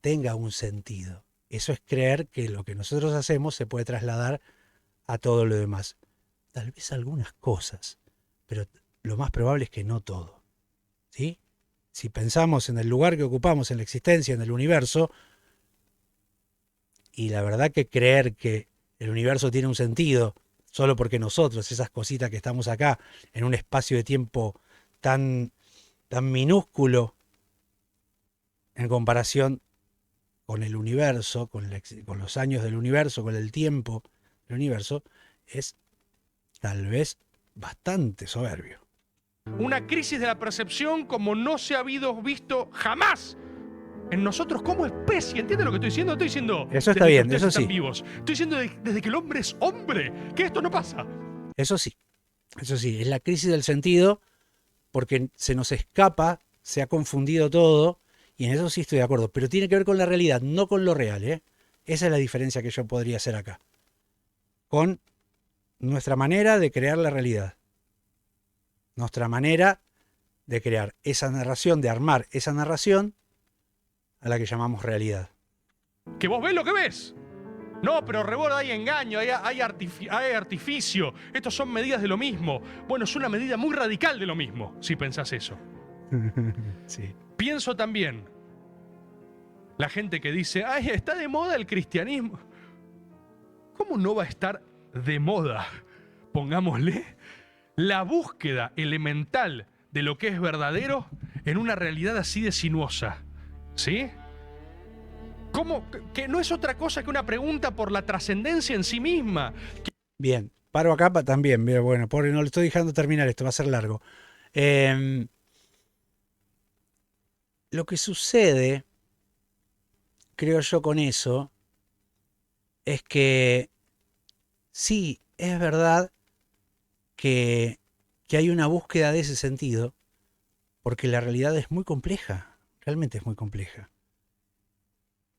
tenga un sentido. Eso es creer que lo que nosotros hacemos se puede trasladar a todo lo demás. Tal vez algunas cosas, pero lo más probable es que no todo, ¿sí? Si pensamos en el lugar que ocupamos en la existencia, en el universo, y la verdad que creer que el universo tiene un sentido solo porque nosotros, esas cositas que estamos acá, en un espacio de tiempo tan minúsculo en comparación con el universo, con los años del universo, con el tiempo del universo, es tal vez bastante soberbio. Una crisis de la percepción como no se ha habido visto jamás en nosotros como especie. ¿Entiendes lo que estoy diciendo? Estoy diciendo eso está desde bien, que eso ustedes sí. están vivos. Estoy diciendo desde que el hombre es hombre, que esto no pasa. Eso sí, es la crisis del sentido porque se nos escapa, se ha confundido todo, y en eso sí estoy de acuerdo, pero tiene que ver con la realidad, no con lo real, ¿eh? Esa es la diferencia que yo podría hacer acá, con nuestra manera de crear la realidad, nuestra manera de crear esa narración, de armar esa narración a la que llamamos realidad. Que vos ves lo que ves. No, pero Rebord, hay engaño, hay artificio. Estos son medidas de lo mismo. Bueno, es una medida muy radical de lo mismo, si pensás eso. Sí. Pienso también, la gente que dice, ay, está de moda el cristianismo. ¿Cómo no va a estar de moda? Pongámosle la búsqueda elemental de lo que es verdadero en una realidad así de sinuosa. ¿Sí? ¿Cómo? Que no es otra cosa que una pregunta por la trascendencia en sí misma. Bien, paro acá también. Bueno, pobre, no le estoy dejando terminar esto, va a ser largo. Lo que sucede, creo yo, con eso, es que sí, es verdad que hay una búsqueda de ese sentido, porque la realidad es muy compleja, realmente es muy compleja.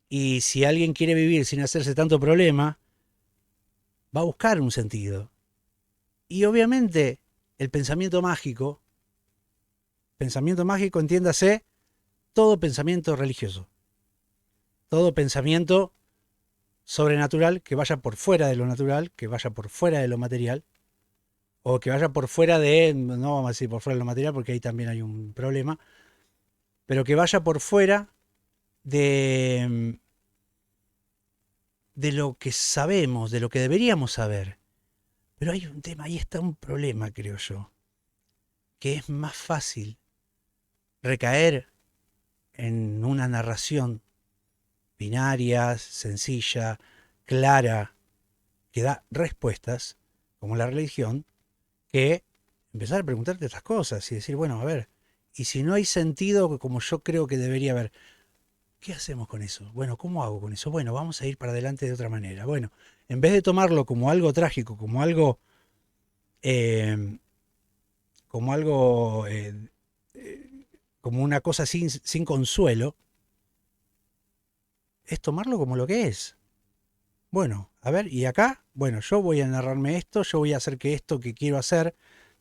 Y si alguien quiere vivir sin hacerse tanto problema, va a buscar un sentido. Y obviamente el pensamiento mágico, entiéndase, todo pensamiento religioso, todo pensamiento sobrenatural que vaya por fuera de lo natural, que vaya por fuera de lo material, o que vaya por fuera de, no vamos a decir por fuera de lo material porque ahí también hay un problema, pero que vaya por fuera de lo que sabemos, de lo que deberíamos saber. Pero hay un tema, ahí está un problema, creo yo, que es más fácil recaer en una narración binaria, sencilla, clara, que da respuestas, como la religión, que empezar a preguntarte estas cosas y decir, bueno, a ver, y si no hay sentido como yo creo que debería haber, ¿qué hacemos con eso? Bueno, ¿cómo hago con eso? Bueno, vamos a ir para adelante de otra manera. Bueno, en vez de tomarlo como algo trágico, como algo como una cosa sin consuelo, es tomarlo como lo que es. Bueno, a ver, y acá, bueno, yo voy a narrarme esto, yo voy a hacer que esto que quiero hacer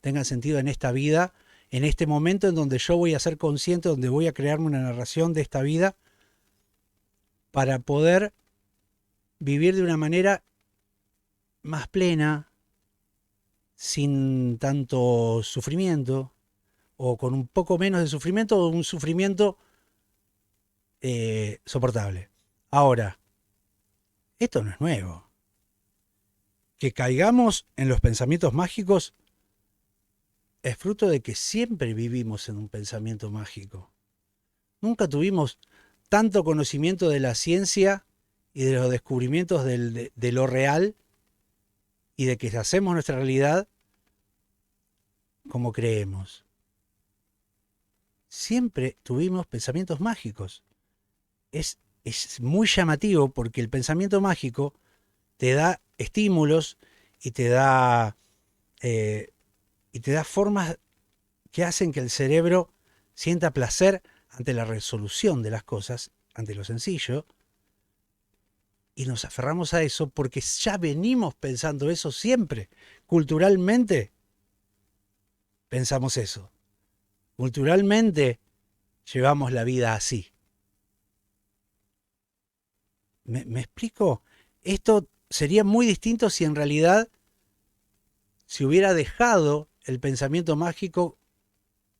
tengan sentido en esta vida, en este momento en donde yo voy a ser consciente, donde voy a crearme una narración de esta vida para poder vivir de una manera más plena, sin tanto sufrimiento, o con un poco menos de sufrimiento, o un sufrimiento soportable. Ahora, esto no es nuevo. Que caigamos en los pensamientos mágicos es fruto de que siempre vivimos en un pensamiento mágico. Nunca tuvimos tanto conocimiento de la ciencia y de los descubrimientos de lo real y de que hacemos nuestra realidad como creemos. Siempre tuvimos pensamientos mágicos. Es muy llamativo porque el pensamiento mágico te da estímulos y te da formas que hacen que el cerebro sienta placer ante la resolución de las cosas, ante lo sencillo, y nos aferramos a eso porque ya venimos pensando eso siempre. Culturalmente pensamos eso. Culturalmente llevamos la vida así. ¿Me explico? Esto sería muy distinto si en realidad se hubiera dejado el pensamiento mágico,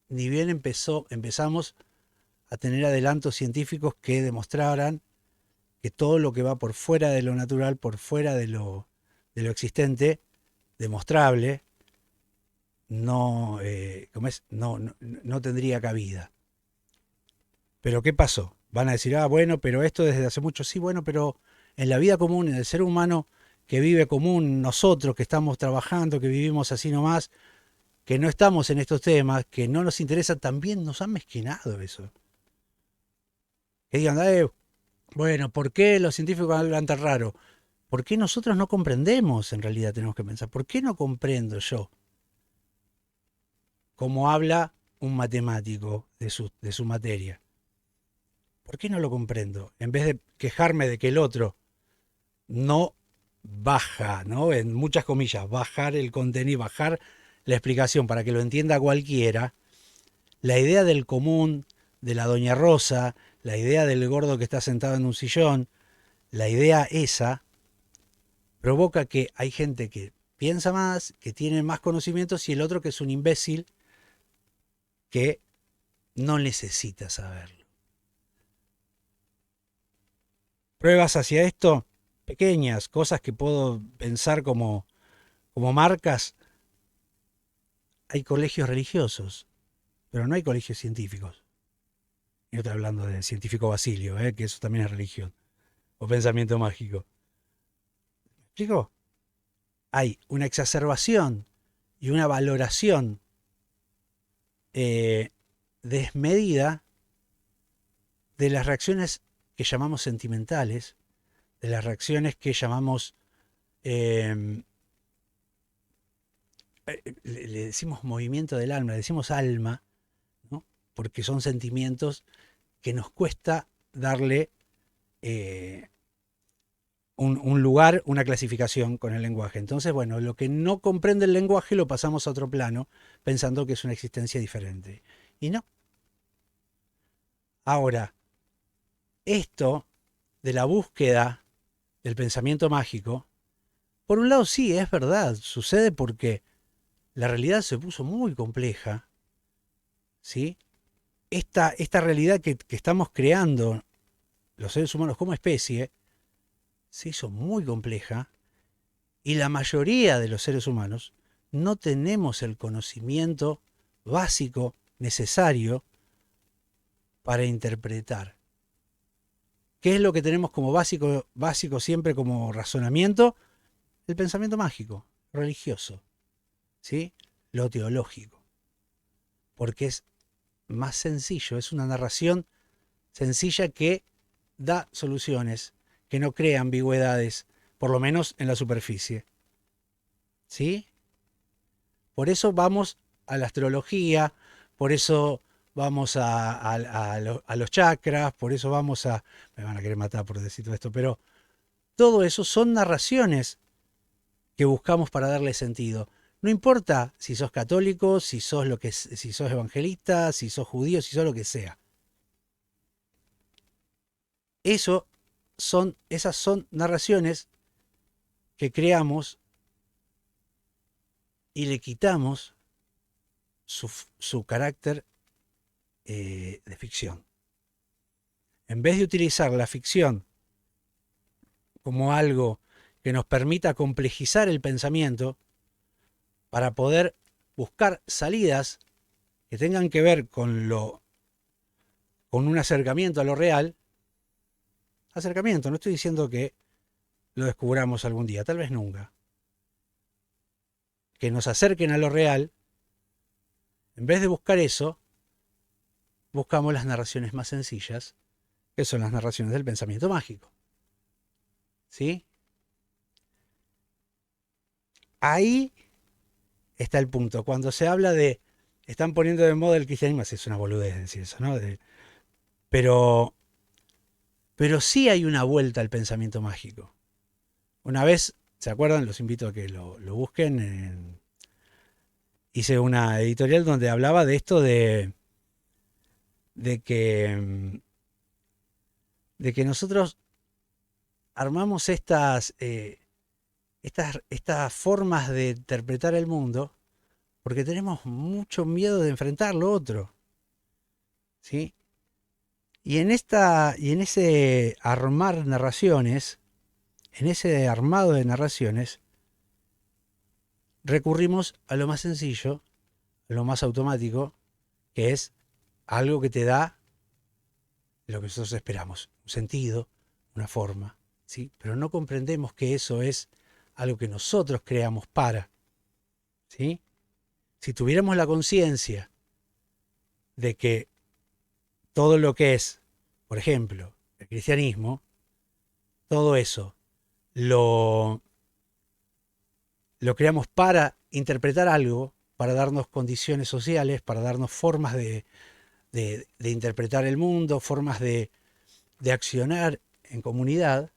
ni bien empezamos a tener adelantos científicos que demostraran que todo lo que va por fuera de lo natural, por fuera de lo existente, demostrable, no tendría cabida. Pero ¿qué pasó? Van a decir, bueno, pero esto desde hace mucho, sí, bueno, pero en la vida común, en el ser humano que vive común, nosotros que estamos trabajando, que vivimos así nomás, que no estamos en estos temas, que no nos interesa, también nos han mezquinado eso. Que digan, bueno, ¿por qué los científicos hablan tan raro? ¿Por qué nosotros no comprendemos? En realidad tenemos que pensar, ¿por qué no comprendo yo cómo habla un matemático de su materia? ¿Por qué no lo comprendo? En vez de quejarme de que el otro no baja, ¿no? En muchas comillas, bajar el contenido, bajar la explicación para que lo entienda cualquiera, la idea del común, de la doña Rosa, la idea del gordo que está sentado en un sillón, la idea esa provoca que hay gente que piensa más, que tiene más conocimientos, y el otro que es un imbécil que no necesita saberlo. Pruebas hacia esto, pequeñas cosas que puedo pensar como marcas. Hay colegios religiosos, pero no hay colegios científicos. Y no estoy hablando del científico Basilio, que eso también es religión, o pensamiento mágico. ¿Me explico? Hay una exacerbación y una valoración desmedida de las reacciones que llamamos sentimentales, de las reacciones que llamamos, le decimos movimiento del alma, le decimos alma, ¿no? Porque son sentimientos que nos cuesta darle un lugar, una clasificación con el lenguaje. Entonces, bueno, lo que no comprende el lenguaje lo pasamos a otro plano, pensando que es una existencia diferente. Y no. Ahora, esto de la búsqueda del pensamiento mágico, por un lado sí, es verdad, sucede porque la realidad se puso muy compleja, ¿sí? Esta realidad que estamos creando los seres humanos como especie se hizo muy compleja, y la mayoría de los seres humanos no tenemos el conocimiento básico necesario para interpretar. ¿Qué es lo que tenemos como básico siempre como razonamiento? El pensamiento mágico, religioso, ¿sí? Lo teológico. Porque es más sencillo, es una narración sencilla que da soluciones, que no crea ambigüedades, por lo menos en la superficie. ¿Sí? Por eso vamos a la astrología, por eso vamos a los chakras, por eso vamos a... Me van a querer matar por decir todo esto, pero todo eso son narraciones que buscamos para darle sentido. No importa si sos católico, si sos evangelista, si sos judío, si sos lo que sea. Esas son narraciones que creamos y le quitamos su carácter de ficción. En vez de utilizar la ficción como algo que nos permita complejizar el pensamiento para poder buscar salidas que tengan que ver con un acercamiento a lo real. Acercamiento, no estoy diciendo que lo descubramos algún día, tal vez nunca. Que nos acerquen a lo real. En vez de buscar eso, buscamos las narraciones más sencillas, que son las narraciones del pensamiento mágico. ¿Sí? Ahí está el punto. Cuando se habla de están poniendo de moda el cristianismo, es una boludez decir eso, ¿no? Pero sí hay una vuelta al pensamiento mágico. Una vez, ¿se acuerdan? Los invito a que lo busquen. Hice una editorial donde hablaba de esto de que nosotros armamos estas formas de interpretar el mundo porque tenemos mucho miedo de enfrentar lo otro. ¿Sí? Y en ese armar narraciones, en ese armado de narraciones, recurrimos a lo más sencillo, a lo más automático, que es algo que te da lo que nosotros esperamos, un sentido, una forma, ¿sí? Pero no comprendemos que eso es algo que nosotros creamos para, ¿sí? Si tuviéramos la conciencia de que todo lo que es, por ejemplo, el cristianismo, todo eso lo creamos para interpretar algo, para darnos condiciones sociales, para darnos formas de interpretar el mundo, formas de accionar en comunidad,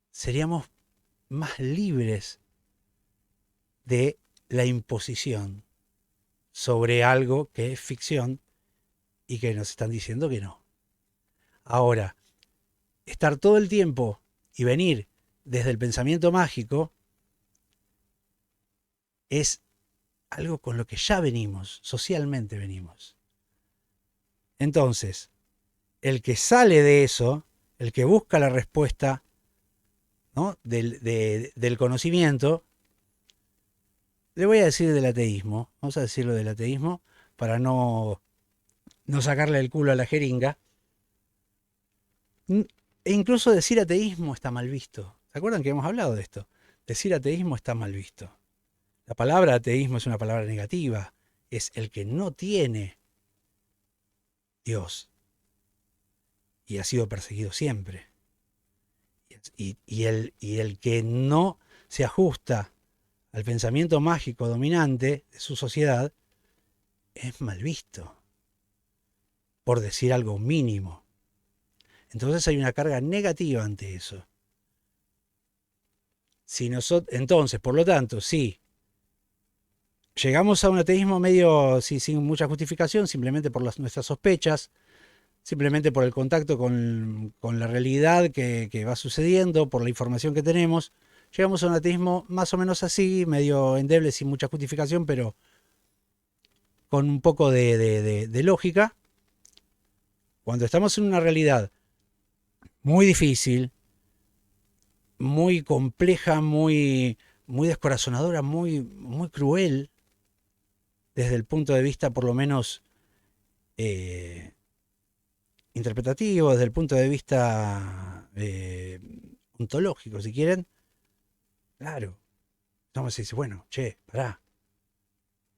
seríamos más libres de la imposición sobre algo que es ficción y que nos están diciendo que no. Ahora, estar todo el tiempo y venir desde el pensamiento mágico es algo con lo que ya venimos, socialmente venimos. Entonces, el que sale de eso, el que busca la respuesta, ¿no? del conocimiento, le voy a decir del ateísmo, vamos a decirlo del ateísmo para no sacarle el culo a la jeringa. E incluso decir ateísmo está mal visto. ¿Se acuerdan que hemos hablado de esto? Decir ateísmo está mal visto. La palabra ateísmo es una palabra negativa. Es el que no tiene Dios. Y ha sido perseguido siempre. Y el que no se ajusta al pensamiento mágico dominante de su sociedad es mal visto. Por decir algo mínimo. Entonces hay una carga negativa ante eso. Entonces, por lo tanto, si llegamos a un ateísmo medio sin mucha justificación, simplemente por nuestras sospechas, simplemente por el contacto con la realidad que va sucediendo, por la información que tenemos, llegamos a un ateísmo más o menos así, medio endeble, sin mucha justificación, pero con un poco de lógica. Cuando estamos en una realidad muy difícil, muy compleja, muy descorazonadora, muy cruel, desde el punto de vista por lo menos interpretativo, desde el punto de vista ontológico, si quieren. Claro, vamos a decir, bueno, pará.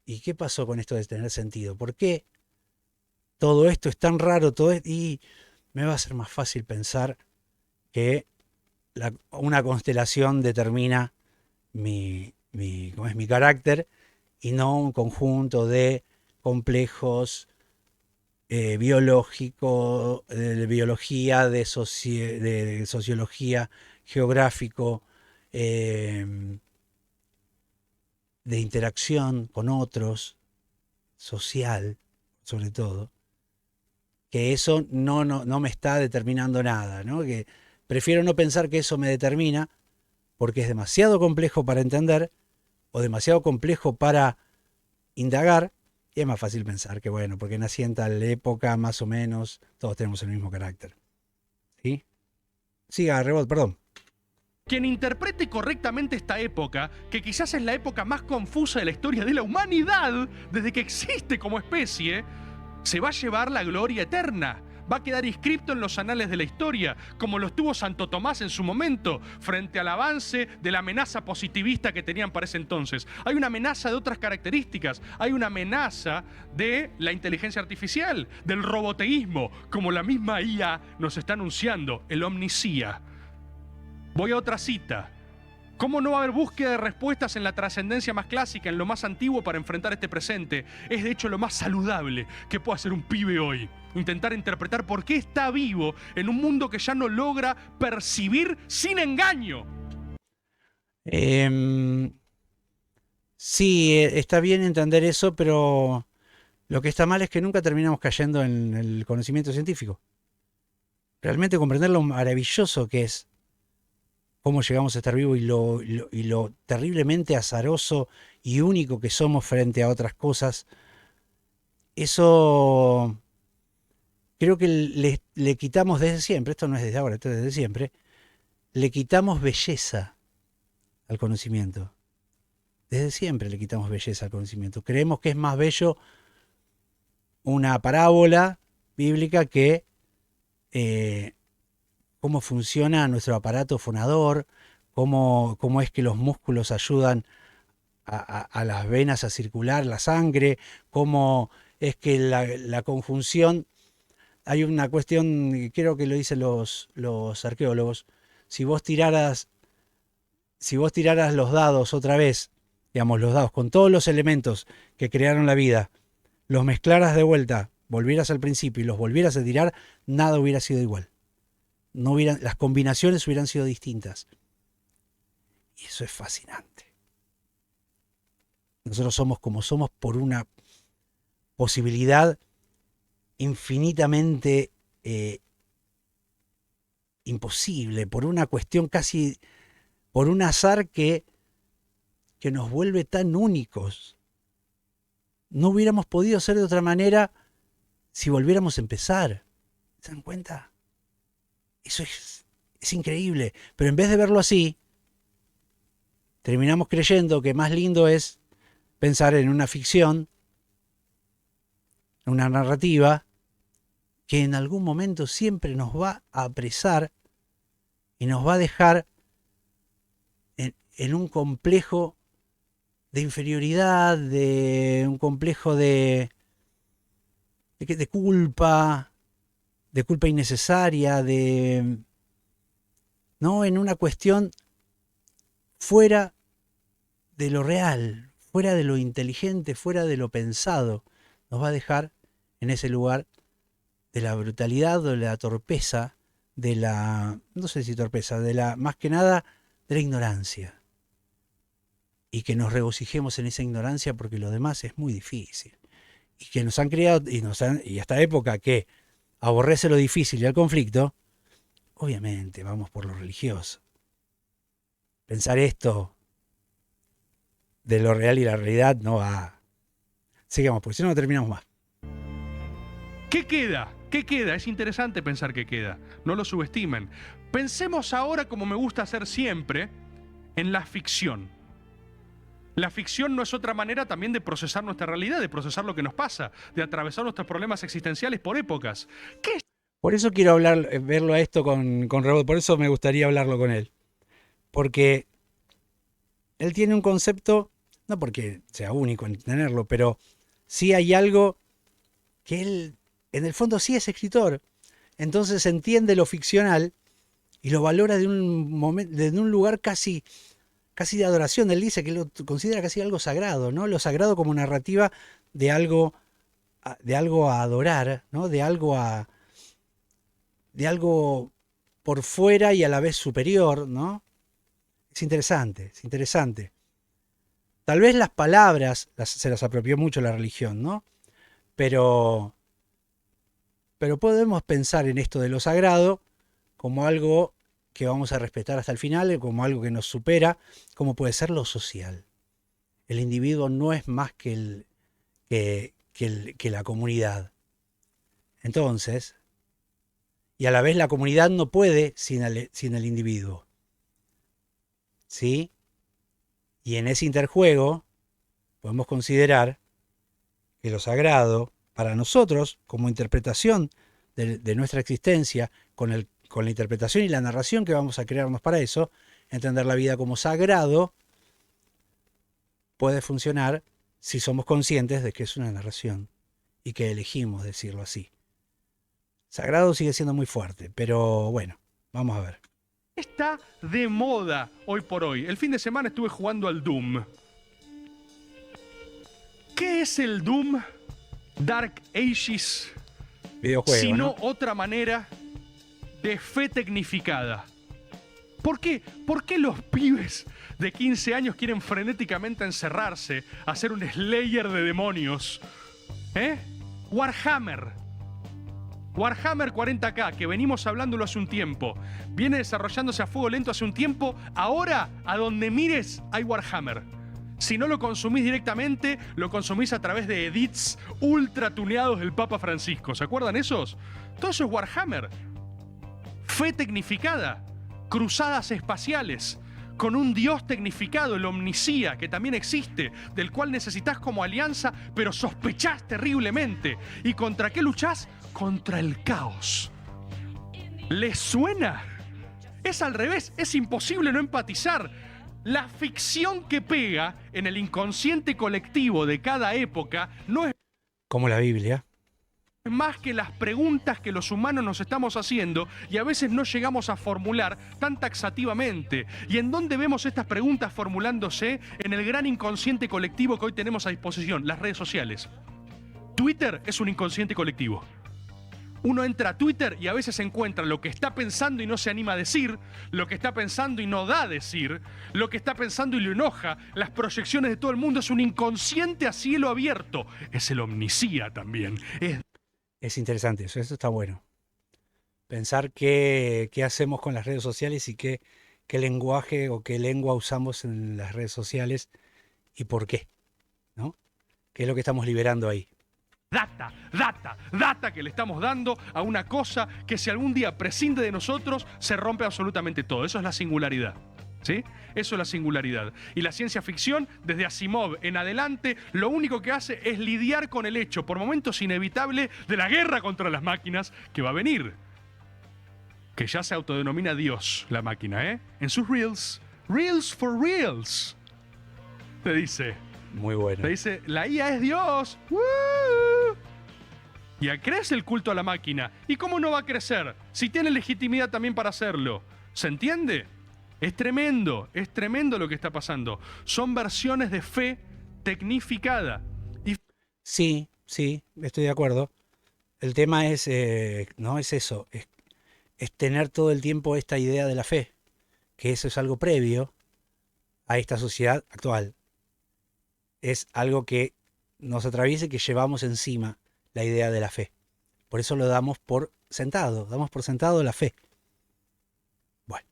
¿Y qué pasó con esto de tener sentido? ¿Por qué todo esto es tan raro? Y me va a ser más fácil pensar que una constelación determina mi carácter y no un conjunto de complejos biológicos, de biología, de sociología, geográfico, de interacción con otros, social, sobre todo, que eso no me está determinando nada, ¿no? Que prefiero no pensar que eso me determina porque es demasiado complejo para entender o demasiado complejo para indagar, y es más fácil pensar que, bueno, porque nací en tal época, más o menos, todos tenemos el mismo carácter. ¿Sí? Siga, Rebot, perdón. Quien interprete correctamente esta época, que quizás es la época más confusa de la historia de la humanidad, desde que existe como especie, se va a llevar la gloria eterna. Va a quedar inscripto en los anales de la historia, como lo estuvo Santo Tomás en su momento, frente al avance de la amenaza positivista que tenían para ese entonces. Hay una amenaza de otras características, hay una amenaza de la inteligencia artificial, del roboteísmo, como la misma IA nos está anunciando, el omnisía. Voy a otra cita. ¿Cómo no va a haber búsqueda de respuestas en la trascendencia más clásica, en lo más antiguo para enfrentar este presente? Es de hecho lo más saludable que puede hacer un pibe hoy. Intentar interpretar por qué está vivo en un mundo que ya no logra percibir sin engaño. Sí, está bien entender eso, pero lo que está mal es que nunca terminamos cayendo en el conocimiento científico. Realmente comprender lo maravilloso que es cómo llegamos a estar vivos y lo terriblemente azaroso y único que somos frente a otras cosas, eso creo que le quitamos desde siempre, esto no es desde ahora, esto es desde siempre, le quitamos belleza al conocimiento. Desde siempre le quitamos belleza al conocimiento. Creemos que es más bello una parábola bíblica que cómo funciona nuestro aparato fonador, cómo es que los músculos ayudan a las venas a circular la sangre, cómo es que la conjunción, hay una cuestión, creo que lo dicen los arqueólogos, si vos tiraras los dados otra vez, digamos, los dados con todos los elementos que crearon la vida, los mezclaras de vuelta, volvieras al principio y los volvieras a tirar, nada hubiera sido igual. Las combinaciones hubieran sido distintas. Y eso es fascinante. Nosotros somos como somos por una posibilidad infinitamente imposible, por una cuestión casi, por un azar que nos vuelve tan únicos. No hubiéramos podido ser de otra manera si volviéramos a empezar. ¿Se dan cuenta? Eso es increíble. Pero en vez de verlo así, terminamos creyendo que más lindo es pensar en una ficción, una narrativa, que en algún momento siempre nos va a apresar y nos va a dejar en un complejo de inferioridad, de un complejo de culpa innecesaria, ¿no? En una cuestión fuera de lo real, fuera de lo inteligente, fuera de lo pensado. Nos va a dejar en ese lugar de la brutalidad o de la torpeza, no sé si torpeza, más que nada, de la ignorancia. Y que nos regocijemos en esa ignorancia porque lo demás es muy difícil. Y que nos han criado, y esta época que aborrece lo difícil y el conflicto, obviamente vamos por lo religioso. Pensar esto de lo real y la realidad no va. Sigamos, porque si no, no terminamos más. ¿Qué queda? ¿Qué queda? Es interesante pensar qué queda. No lo subestimen. Pensemos ahora, como me gusta hacer siempre, en la ficción. La ficción no es otra manera también de procesar nuestra realidad, de procesar lo que nos pasa, de atravesar nuestros problemas existenciales por épocas. ¿Qué? Por eso quiero verlo a esto con Rebot, por eso me gustaría hablarlo con él. Porque él tiene un concepto, no porque sea único en tenerlo, pero sí hay algo que él, en el fondo sí es escritor. Entonces entiende lo ficcional y lo valora de un lugar casi de adoración. Él dice que lo considera casi algo sagrado, ¿no? Lo sagrado como narrativa de algo a adorar, ¿no? De algo por fuera y a la vez superior, ¿no? Es interesante, es interesante. Tal vez las palabras se las apropió mucho la religión, ¿no? Pero podemos pensar en esto de lo sagrado como algo que vamos a respetar hasta el final, como algo que nos supera, como puede ser lo social. El individuo no es más que la comunidad. Entonces, y a la vez la comunidad no puede sin el individuo. ¿Sí? Y en ese interjuego podemos considerar que lo sagrado, para nosotros, como interpretación de nuestra existencia, con la interpretación y la narración que vamos a crearnos para eso, entender la vida como sagrado, puede funcionar si somos conscientes de que es una narración y que elegimos decirlo así. Sagrado sigue siendo muy fuerte, pero bueno, vamos a ver. Está de moda hoy por hoy. El fin de semana estuve jugando al Doom. ¿Qué es el Doom? Dark Ages, Videojuego, sino ¿no? otra manera de fe tecnificada. ¿Por qué? ¿Por qué los pibes de 15 años quieren frenéticamente encerrarse, hacer un Slayer de demonios? Warhammer 40K, que venimos hablándolo hace un tiempo, viene desarrollándose a fuego lento hace un tiempo. Ahora, a donde mires, hay Warhammer. Si no lo consumís directamente, lo consumís a través de edits ultra tuneados del Papa Francisco. ¿Se acuerdan esos? Todo eso es Warhammer. Fe tecnificada. Cruzadas espaciales. Con un dios tecnificado, el Omnisía, que también existe, del cual necesitas como alianza, pero sospechás terriblemente. ¿Y contra qué luchás? Contra el caos. ¿Les suena? Es al revés, es imposible no empatizar. La ficción que pega en el inconsciente colectivo de cada época no es Como la Biblia. más que las preguntas que los humanos nos estamos haciendo y a veces no llegamos a formular tan taxativamente. ¿Y en dónde vemos estas preguntas formulándose? En el gran inconsciente colectivo que hoy tenemos a disposición, las redes sociales. Twitter es un inconsciente colectivo. Uno entra a Twitter y a veces encuentra lo que está pensando y no se anima a decir, lo que está pensando y no da a decir, lo que está pensando y lo enoja, las proyecciones de todo el mundo. Es un inconsciente a cielo abierto. Es el Omnisía también. Es interesante eso está bueno. Pensar qué hacemos con las redes sociales y qué lenguaje o qué lengua usamos en las redes sociales y por qué, ¿no? ¿Qué es lo que estamos liberando ahí? Data que le estamos dando a una cosa que si algún día prescinde de nosotros, se rompe absolutamente todo. Eso es la singularidad. ¿Sí? Eso es la singularidad. Y la ciencia ficción, desde Asimov en adelante, lo único que hace es lidiar con el hecho, por momentos inevitable, de la guerra contra las máquinas que va a venir. Que ya se autodenomina Dios, la máquina, ¿eh? En sus Reels. Reels for Reels. Te dice. Muy bueno. Te dice, la IA es Dios. ¡Woo! Y crece el culto a la máquina. ¿Y cómo no va a crecer? Si tiene legitimidad también para hacerlo. ¿Se entiende? Es tremendo lo que está pasando. Son versiones de fe tecnificada. Sí, estoy de acuerdo. El tema es, no es eso, es tener todo el tiempo esta idea de la fe, que eso es algo previo a esta sociedad actual. Es algo que nos atraviesa y que llevamos encima la idea de la fe. Por eso lo damos por sentado la fe. Bueno.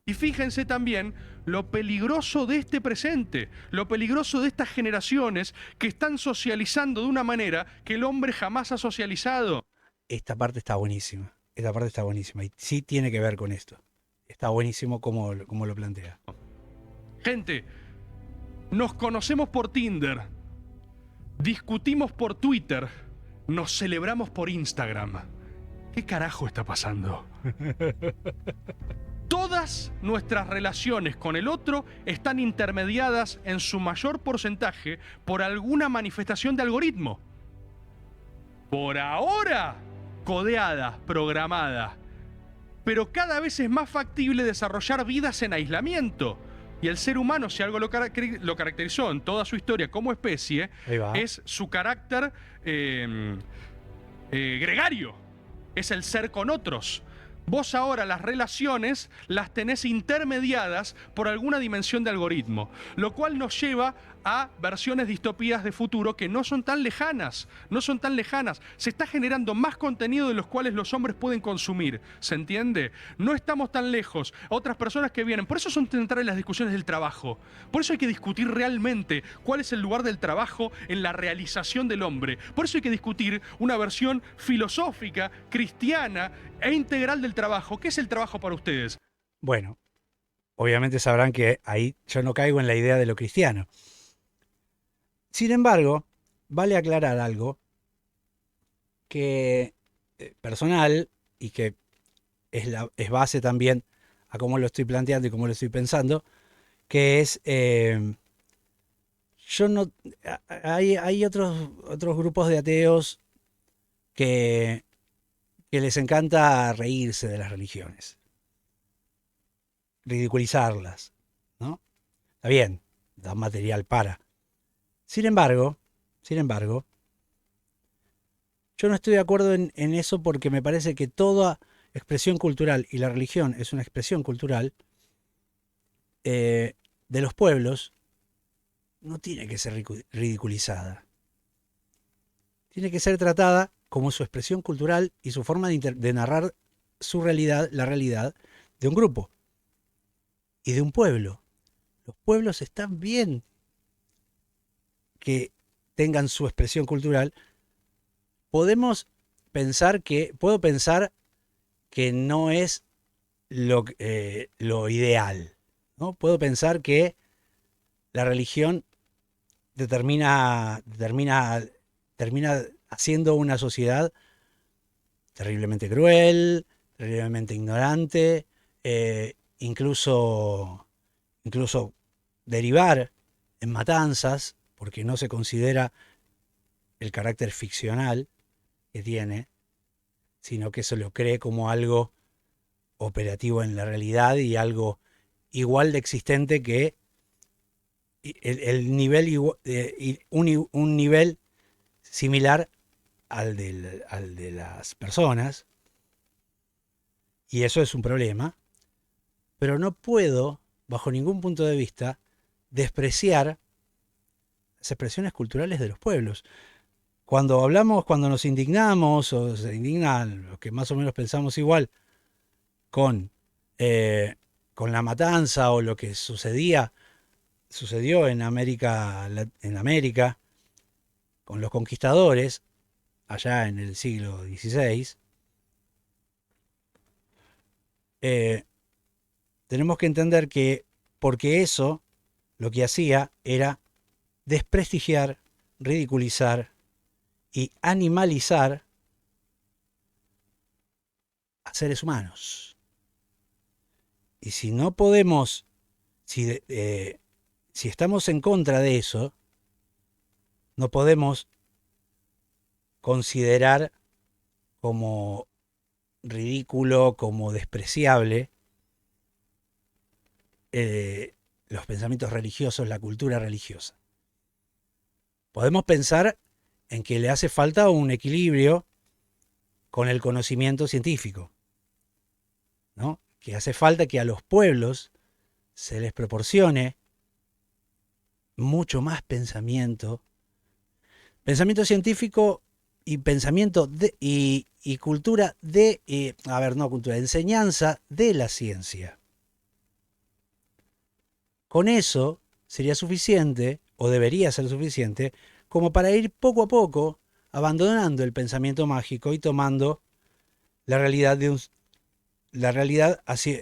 Y fíjense también lo peligroso de este presente, lo peligroso de estas generaciones que están socializando de una manera que el hombre jamás ha socializado. Esta parte está buenísima. Y sí tiene que ver con esto. Está buenísimo como lo plantea. Gente, nos conocemos por Tinder, discutimos por Twitter, nos celebramos por Instagram. ¿Qué carajo está pasando? Todas nuestras relaciones con el otro están intermediadas en su mayor porcentaje por alguna manifestación de algoritmo. Por ahora, codeada, programada. Pero cada vez es más factible desarrollar vidas en aislamiento. Y el ser humano, si algo lo caracterizó en toda su historia como especie, es su carácter gregario. Es el ser con otros. Vos ahora las relaciones las tenés intermediadas por alguna dimensión de algoritmo, lo cual nos lleva a versiones distópicas de futuro que no son tan lejanas, no son tan lejanas. Se está generando más contenido de los cuales los hombres pueden consumir, ¿se entiende? No estamos tan lejos. Otras personas que vienen, por eso son centrales las discusiones del trabajo. Por eso hay que discutir realmente cuál es el lugar del trabajo en la realización del hombre. Por eso hay que discutir una versión filosófica, cristiana e integral del trabajo. ¿Qué es el trabajo para ustedes? Bueno, obviamente sabrán que ahí yo no caigo en la idea de lo cristiano. Sin embargo, vale aclarar algo que personal y que es base también a cómo lo estoy planteando y cómo lo estoy pensando, que es, yo no, hay otros grupos de ateos que les encanta reírse de las religiones, ridiculizarlas, ¿no? Está bien, da material para. Sin embargo, yo no estoy de acuerdo en eso porque me parece que toda expresión cultural, y la religión es una expresión cultural, de los pueblos, no tiene que ser ridiculizada. Tiene que ser tratada como su expresión cultural y su forma de narrar su realidad, la realidad de un grupo y de un pueblo. Los pueblos están bien que tengan su expresión cultural. Puedo pensar que no es lo ideal, ¿no? Puedo pensar que la religión termina haciendo una sociedad terriblemente cruel, terriblemente ignorante, incluso derivar en matanzas, porque no se considera el carácter ficcional que tiene, sino que se lo cree como algo operativo en la realidad y algo igual de existente que el nivel un nivel similar al de las personas, y eso es un problema, pero no puedo, bajo ningún punto de vista, despreciar las expresiones culturales de los pueblos. Cuando nos indignamos, o se indignan los que más o menos pensamos igual, con la matanza o lo que sucedió en América, con los conquistadores, allá en el siglo XVI, tenemos que entender que porque eso lo que hacía era desprestigiar, ridiculizar y animalizar a seres humanos. Y si no podemos, si estamos en contra de eso, no podemos considerar como ridículo, como despreciable los pensamientos religiosos, la cultura religiosa. Podemos pensar en que le hace falta un equilibrio con el conocimiento científico, ¿no? Que hace falta que a los pueblos se les proporcione mucho más pensamiento científico y pensamiento y cultura enseñanza de la ciencia. Con eso sería suficiente, o debería ser suficiente, como para ir poco a poco abandonando el pensamiento mágico y tomando la realidad así,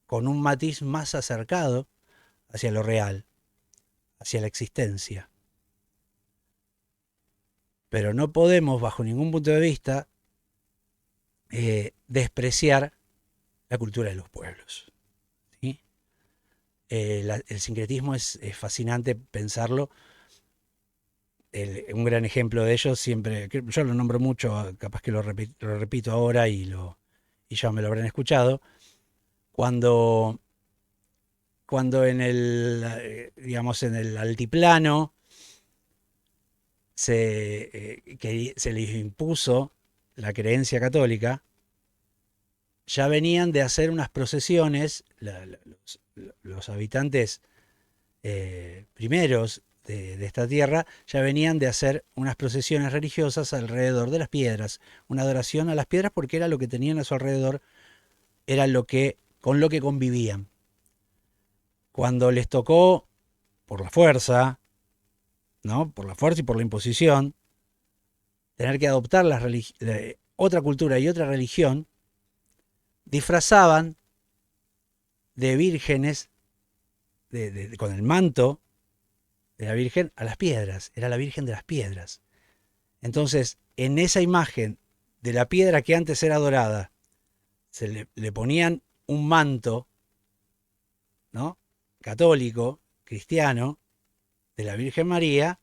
con un matiz más acercado hacia lo real, hacia la existencia. Pero no podemos, bajo ningún punto de vista, despreciar la cultura de los pueblos, ¿sí? El sincretismo es fascinante pensarlo. Un gran ejemplo de ello, siempre, yo lo nombro mucho, capaz que lo repito ahora y ya me lo habrán escuchado, cuando en el altiplano se les impuso la creencia católica, ya venían de hacer unas procesiones, los habitantes primeros de esta tierra ya venían de hacer unas procesiones religiosas alrededor de las piedras, una adoración a las piedras porque era lo que tenían a su alrededor, era con lo que convivían. Cuando les tocó, por la fuerza, ¿no? Por la fuerza y por la imposición, tener que adoptar otra cultura y otra religión, disfrazaban de vírgenes con el manto de la Virgen a las piedras. Era la Virgen de las Piedras. Entonces, en esa imagen de la piedra que antes era adorada, le ponían un manto, ¿no? Católico, cristiano, de la Virgen María.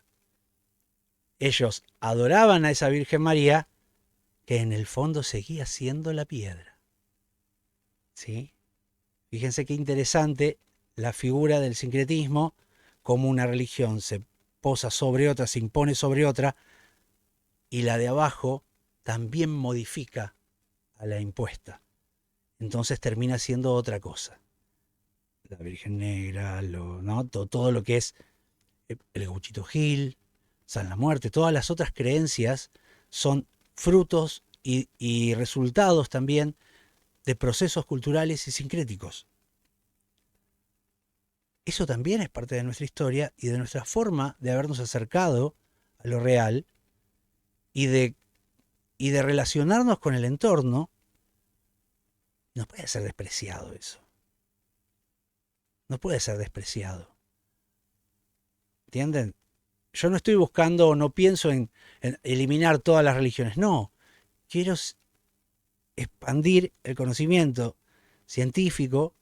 Ellos adoraban a esa Virgen María, que en el fondo seguía siendo la piedra. ¿Sí? Fíjense qué interesante la figura del sincretismo, como una religión se posa sobre otra, se impone sobre otra, y la de abajo también modifica a la impuesta. Entonces termina siendo otra cosa. La Virgen Negra, ¿no? Todo lo que es el Gauchito Gil, San la Muerte, todas las otras creencias son frutos y resultados también de procesos culturales y sincréticos. Eso también es parte de nuestra historia y de nuestra forma de habernos acercado a lo real y de relacionarnos con el entorno. No puede ser despreciado eso. No puede ser despreciado. ¿Entienden? Yo no estoy buscando o no pienso en eliminar todas las religiones. No. Quiero expandir el conocimiento científico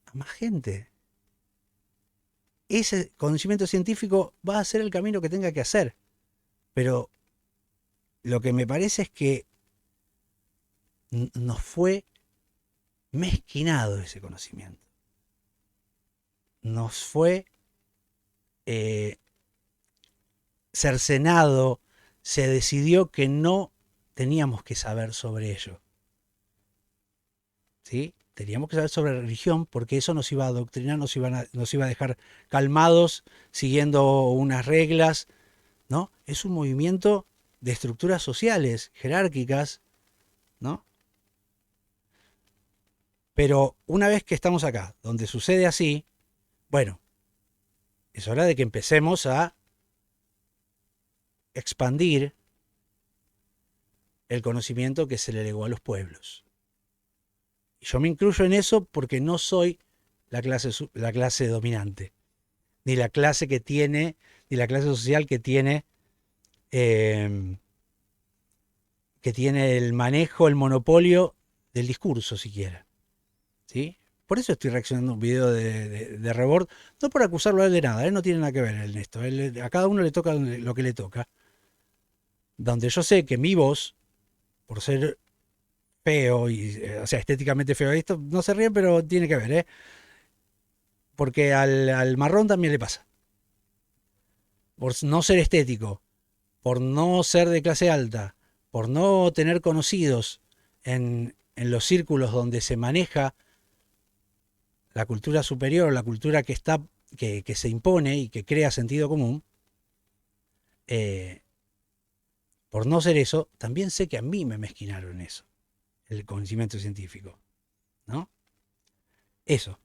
a más gente. Ese conocimiento científico va a ser el camino que tenga que hacer. Pero lo que me parece es que nos fue mezquinado ese conocimiento. Nos fue cercenado, se decidió que no teníamos que saber sobre ello. ¿Sí? Teníamos que saber sobre religión porque eso nos iba a adoctrinar, nos iba a dejar calmados, siguiendo unas reglas, ¿no? Es un movimiento de estructuras sociales, jerárquicas, ¿no? Pero una vez que estamos acá, donde sucede así, bueno, es hora de que empecemos a expandir el conocimiento que se le legó a los pueblos. Y yo me incluyo en eso porque no soy la clase dominante, ni la clase que tiene, ni la clase social que tiene el manejo, el monopolio del discurso siquiera. ¿Sí? Por eso estoy reaccionando a un video de Rebord, no por acusarlo a él de nada, no tiene nada que ver en esto. A cada uno le toca lo que le toca. Donde yo sé que mi voz, por ser feo, o sea, estéticamente feo, esto no se ríen, pero tiene que ver, porque al marrón también le pasa. Por no ser estético, por no ser de clase alta, por no tener conocidos en los círculos donde se maneja la cultura superior, la cultura que se impone y que crea sentido común, por no ser eso, también sé que a mí me mezquinaron eso, el conocimiento científico, ¿no? Eso.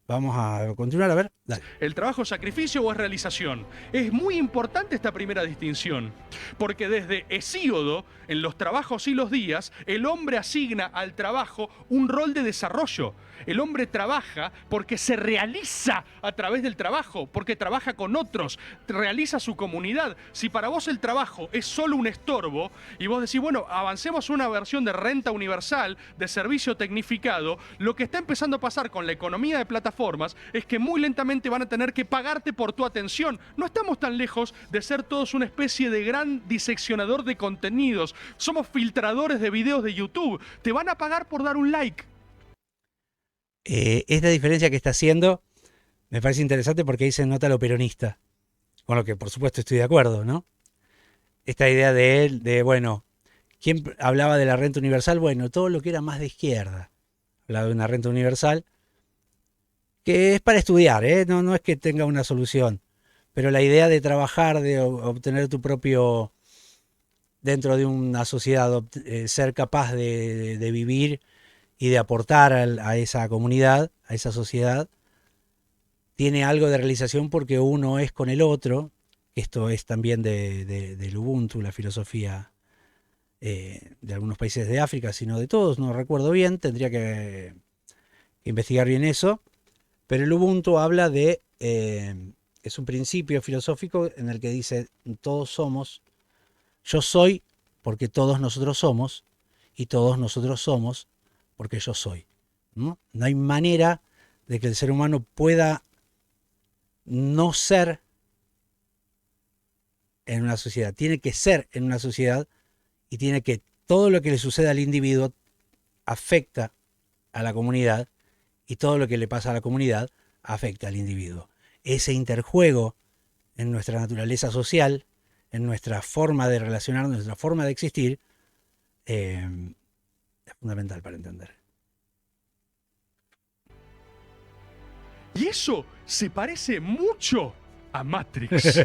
Vamos a continuar, a ver. Dale. ¿El trabajo es sacrificio o es realización? Es muy importante esta primera distinción, porque desde Hesíodo, en los trabajos y los días, el hombre asigna al trabajo un rol de desarrollo. El hombre trabaja porque se realiza a través del trabajo, porque trabaja con otros, realiza su comunidad. Si para vos el trabajo es solo un estorbo, y vos decís, bueno, avancemos a una versión de renta universal, de servicio tecnificado, lo que está empezando a pasar con la economía de plataformas es que muy lentamente van a tener que pagarte por tu atención. No estamos tan lejos de ser todos una especie de gran diseccionador de contenidos. Somos filtradores de videos de YouTube. Te van a pagar por dar un like. Esta diferencia que está haciendo me parece interesante porque ahí se nota lo peronista, con lo que por supuesto estoy de acuerdo, ¿no? Esta idea de él, bueno, ¿Quién hablaba de la renta universal? Bueno, todo lo que era más de izquierda. Hablaba de una renta universal que es para estudiar, ¿eh? No es que tenga una solución. Pero la idea de trabajar, de obtener tu propio, dentro de una sociedad, ser capaz de vivir y de aportar a esa comunidad, a esa sociedad, tiene algo de realización porque uno es con el otro. Esto es también del Ubuntu, la filosofía de algunos países de África, sino de todos, no recuerdo bien, tendría que investigar bien eso. Pero el Ubuntu habla de, es un principio filosófico en el que dice, todos somos, yo soy porque todos nosotros somos, y todos nosotros somos porque yo soy. No hay manera de que el ser humano pueda no ser en una sociedad. Tiene que ser en una sociedad y tiene que, todo lo que le suceda al individuo afecta a la comunidad y todo lo que le pasa a la comunidad afecta al individuo. Ese interjuego en nuestra naturaleza social, en nuestra forma de relacionarnos, nuestra forma de existir, es fundamental para entender. Y eso se parece mucho a Matrix.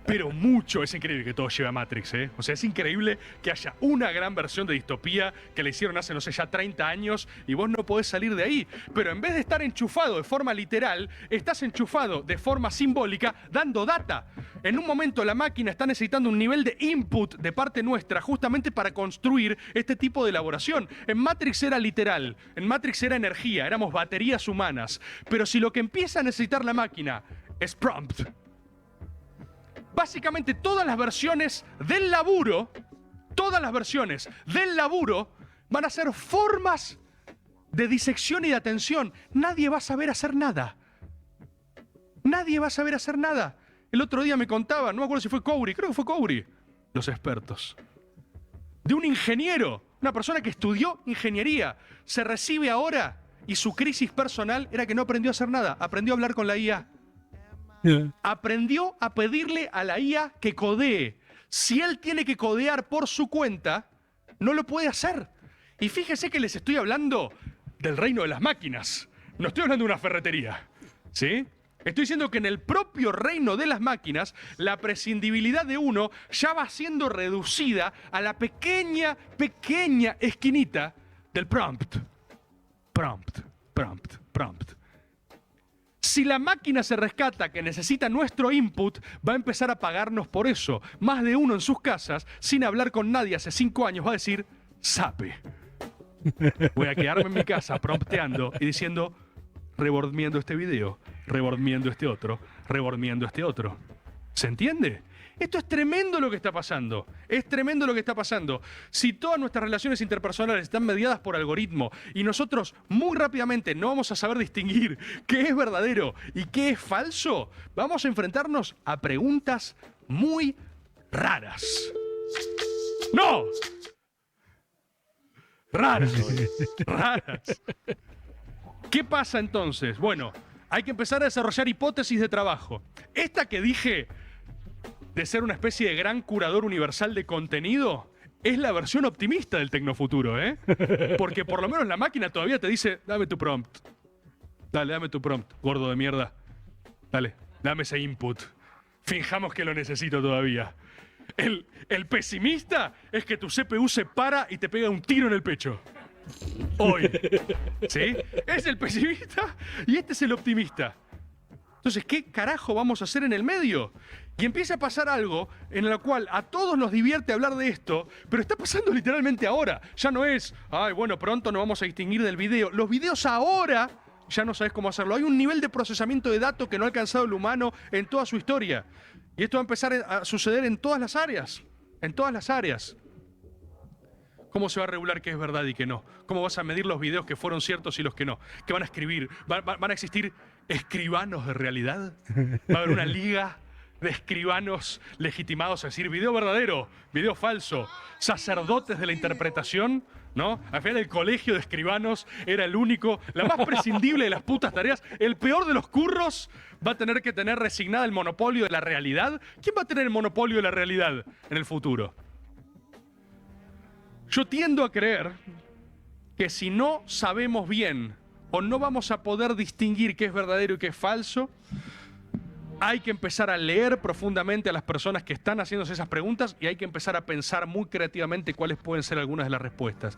Pero mucho. Es increíble que todo lleve a Matrix, ¿eh? O sea, es increíble que haya una gran versión de distopía que le hicieron hace, no sé, ya 30 años y vos no podés salir de ahí. Pero en vez de estar enchufado de forma literal, estás enchufado de forma simbólica dando data. En un momento la máquina está necesitando un nivel de input de parte nuestra justamente para construir este tipo de elaboración. En Matrix era literal, en Matrix era energía, éramos baterías humanas. Pero si lo que empieza a necesitar la máquina es prompt, básicamente todas las versiones del laburo van a ser formas de disección y de atención. Nadie va a saber hacer nada. Nadie va a saber hacer nada. El otro día me contaban, no me acuerdo si fue Cowry, creo que fue Cowry, los expertos, de un ingeniero, una persona que estudió ingeniería, se recibe ahora y su crisis personal era que no aprendió a hacer nada, aprendió a hablar con la IA. Aprendió a pedirle a la IA que codee. Si él tiene que codear por su cuenta, no lo puede hacer. Y fíjese que les estoy hablando del reino de las máquinas. No estoy hablando de una ferretería, ¿sí? Estoy diciendo que en el propio reino de las máquinas, la prescindibilidad de uno ya va siendo reducida a la pequeña esquinita del prompt. Prompt, prompt, prompt. Si la máquina se rescata que necesita nuestro input, va a empezar a pagarnos por eso. Más de uno en sus casas, sin hablar con nadie hace 5 años, va a decir, sape. Voy a quedarme en mi casa prompteando y diciendo, rebormiendo este video, rebormiendo este otro, rebormiendo este otro. ¿Se entiende? Esto es tremendo lo que está pasando. Es tremendo lo que está pasando. Si todas nuestras relaciones interpersonales están mediadas por algoritmo y nosotros muy rápidamente no vamos a saber distinguir qué es verdadero y qué es falso, vamos a enfrentarnos a preguntas muy raras. ¡No! Raras. Raras. ¿Qué pasa entonces? Bueno, hay que empezar a desarrollar hipótesis de trabajo. Esta que dije de ser una especie de gran curador universal de contenido es la versión optimista del tecnofuturo, ¿eh? Porque por lo menos la máquina todavía te dice, dame tu prompt. Dale, dame tu prompt, gordo de mierda. Dale, dame ese input. Finjamos que lo necesito todavía. El pesimista es que tu CPU se para y te pega un tiro en el pecho. Hoy. ¿Sí? Es el pesimista y este es el optimista. Entonces, ¿qué carajo vamos a hacer en el medio? Y empieza a pasar algo en lo cual a todos nos divierte hablar de esto, pero está pasando literalmente ahora. Ya no es, ay, bueno, pronto nos vamos a distinguir del video. Los videos ahora ya no sabes cómo hacerlo. Hay un nivel de procesamiento de datos que no ha alcanzado el humano en toda su historia. Y esto va a empezar a suceder en todas las áreas. En todas las áreas. ¿Cómo se va a regular qué es verdad y qué no? ¿Cómo vas a medir los videos que fueron ciertos y los que no? ¿Qué van a escribir? ¿Van a existir escribanos de realidad? ¿Va a haber una liga de escribanos legitimados a decir video verdadero, video falso, sacerdotes de la interpretación? ¿No? Al final el colegio de escribanos era el único, la más prescindible de las putas tareas. El peor de los curros va a tener que tener resignada el monopolio de la realidad. ¿Quién va a tener el monopolio de la realidad en el futuro? Yo tiendo a creer que si no sabemos bien o no vamos a poder distinguir qué es verdadero y qué es falso, hay que empezar a leer profundamente a las personas que están haciéndose esas preguntas y hay que empezar a pensar muy creativamente cuáles pueden ser algunas de las respuestas.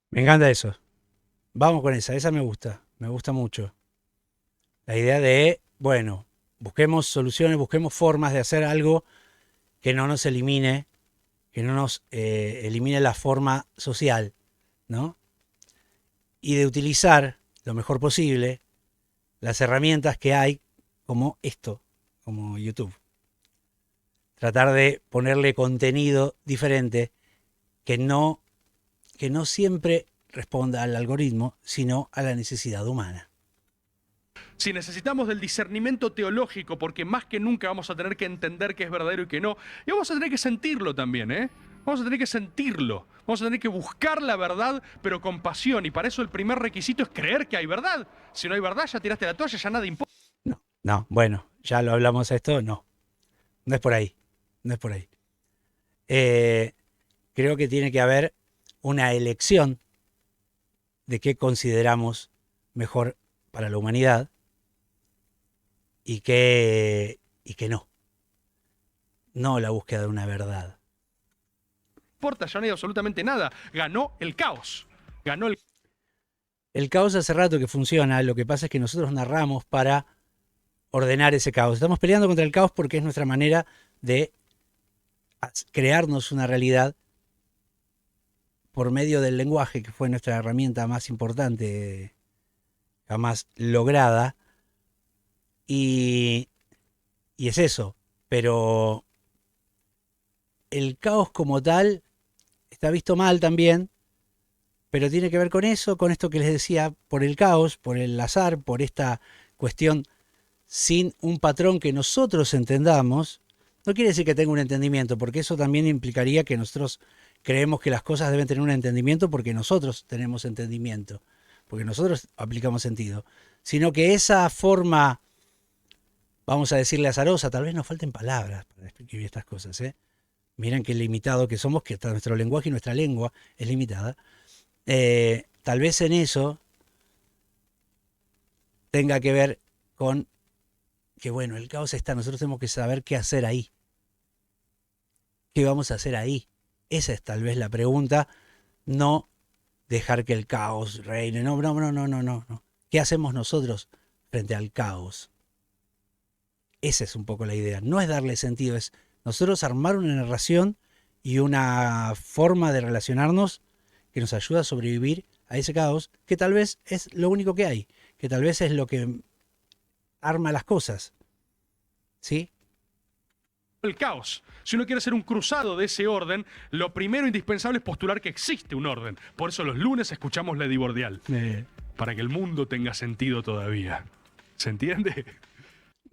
Me encanta eso. Vamos con esa me gusta mucho. La idea de, bueno, busquemos soluciones, busquemos formas de hacer algo que no nos elimine, que no nos elimine la forma social, ¿no? Y de utilizar lo mejor posible las herramientas que hay, como esto, como YouTube. Tratar de ponerle contenido diferente que no siempre responda al algoritmo, sino a la necesidad humana. Si necesitamos del discernimiento teológico, porque más que nunca vamos a tener que entender qué es verdadero y qué no, y vamos a tener que sentirlo también, ¿eh? Vamos a tener que sentirlo, vamos a tener que buscar la verdad, pero con pasión, y para eso el primer requisito es creer que hay verdad. Si no hay verdad, ya tiraste la toalla, ya nada importa. No, bueno, ya lo hablamos esto, no es por ahí, no es por ahí. Creo que tiene que haber una elección de qué consideramos mejor para la humanidad y qué no. No la búsqueda de una verdad. No importa, ya no hay absolutamente nada. Ganó el caos. Ganó el... El caos hace rato que funciona, lo que pasa es que nosotros narramos para ordenar ese caos. Estamos peleando contra el caos porque es nuestra manera de crearnos una realidad por medio del lenguaje, que fue nuestra herramienta más importante, jamás lograda. Y es eso, pero el caos como tal está visto mal también, pero tiene que ver con eso, con esto que les decía, por el caos, por el azar, por esta cuestión sin un patrón que nosotros entendamos. No quiere decir que tenga un entendimiento, porque eso también implicaría que nosotros creemos que las cosas deben tener un entendimiento porque nosotros tenemos entendimiento, porque nosotros aplicamos sentido, sino que esa forma, vamos a decirle azarosa, tal vez nos falten palabras para escribir estas cosas, ¿eh? Miren qué limitado que somos, que hasta nuestro lenguaje y nuestra lengua es limitada. Tal vez en eso tenga que ver con que, bueno, el caos está, nosotros tenemos que saber qué hacer ahí. ¿Qué vamos a hacer ahí? Esa es tal vez la pregunta, no dejar que el caos reine. No. ¿Qué hacemos nosotros frente al caos? Esa es un poco la idea. No es darle sentido, es nosotros armar una narración y una forma de relacionarnos que nos ayuda a sobrevivir a ese caos, que tal vez es lo único que hay, que tal vez es lo que arma las cosas. ¿Sí? El caos. Si uno quiere ser un cruzado de ese orden, lo primero indispensable es postular que existe un orden. Por eso los lunes escuchamos la Divordial. Para que el mundo tenga sentido todavía. ¿Se entiende?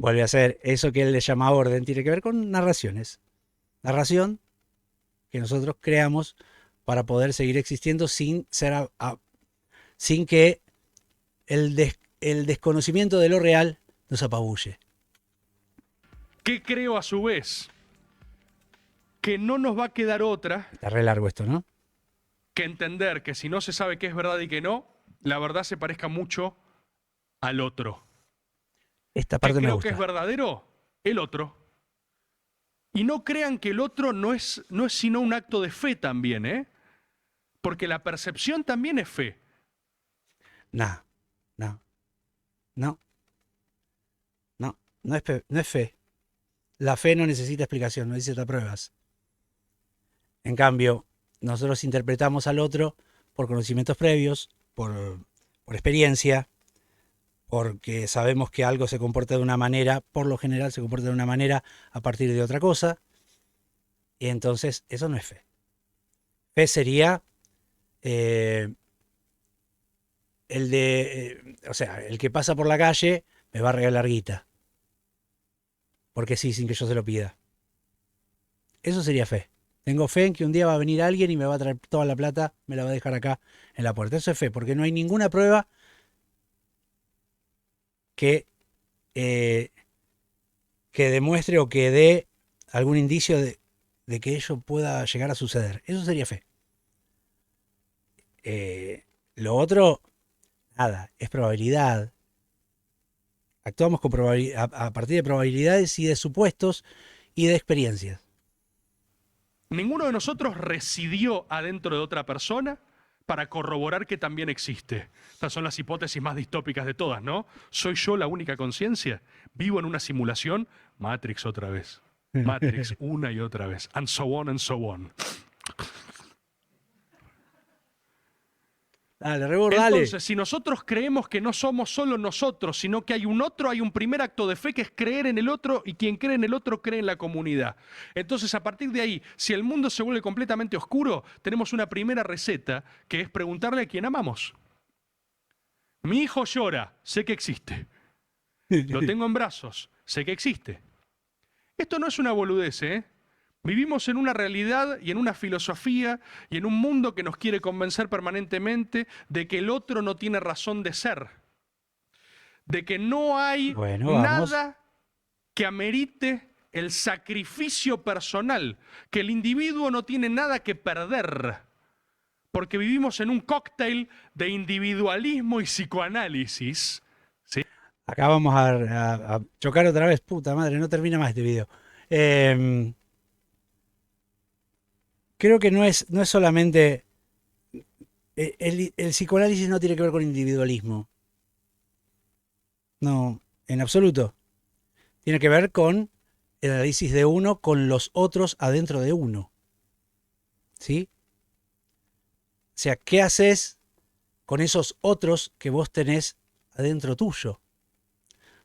Vuelve a ser eso que él le llama orden, tiene que ver con narraciones. Narración que nosotros creamos para poder seguir existiendo sin ser sin que el desconocimiento de lo real nos apabulle. ¿Qué creo a su vez? Que no nos va a quedar otra Está re largo esto, ¿no? que entender que si no se sabe qué es verdad y qué no, la verdad se parezca mucho al otro. Esta parte ¿Qué me creo gusta. que es verdadero? El otro. Y no crean que el otro no es sino un acto de fe también, ¿eh? Porque la percepción también es fe. No es fe. La fe no necesita explicación, no necesita pruebas. En cambio, nosotros interpretamos al otro por conocimientos previos, por experiencia, porque sabemos que algo se comporta de una manera, por lo general se comporta de una manera a partir de otra cosa, y entonces eso no es fe. Fe sería el que pasa por la calle me va a regalar guita. Porque sí, sin que yo se lo pida. Eso sería fe. Tengo fe en que un día va a venir alguien y me va a traer toda la plata, me la va a dejar acá en la puerta. Eso es fe, porque no hay ninguna prueba que demuestre o que dé algún indicio de que ello pueda llegar a suceder. Eso sería fe. Lo otro, nada, es probabilidad. Actuamos con a partir de probabilidades y de supuestos y de experiencias. Ninguno de nosotros residió adentro de otra persona para corroborar que también existe. Estas son las hipótesis más distópicas de todas, ¿no? ¿Soy yo la única conciencia? ¿Vivo en una simulación? Matrix otra vez. Matrix una y otra vez. And so on and so on. Dale, Rebor, dale. Entonces, si nosotros creemos que no somos solo nosotros, sino que hay un otro, hay un primer acto de fe que es creer en el otro, y quien cree en el otro cree en la comunidad. Entonces, a partir de ahí, si el mundo se vuelve completamente oscuro, tenemos una primera receta, que es preguntarle a quien amamos. Mi hijo llora, sé que existe. Lo tengo en brazos, sé que existe. Esto no es una boludez, ¿eh? Vivimos en una realidad y en una filosofía y en un mundo que nos quiere convencer permanentemente de que el otro no tiene razón de ser. De que no hay nada que amerite el sacrificio personal. Que el individuo no tiene nada que perder. Porque vivimos en un cóctel de individualismo y psicoanálisis. ¿Sí? Acá vamos a chocar otra vez. Puta madre, no termina más este video. Creo que no es solamente... El psicoanálisis no tiene que ver con individualismo. No, en absoluto. Tiene que ver con el análisis de uno con los otros adentro de uno. ¿Sí? O sea, ¿qué haces con esos otros que vos tenés adentro tuyo?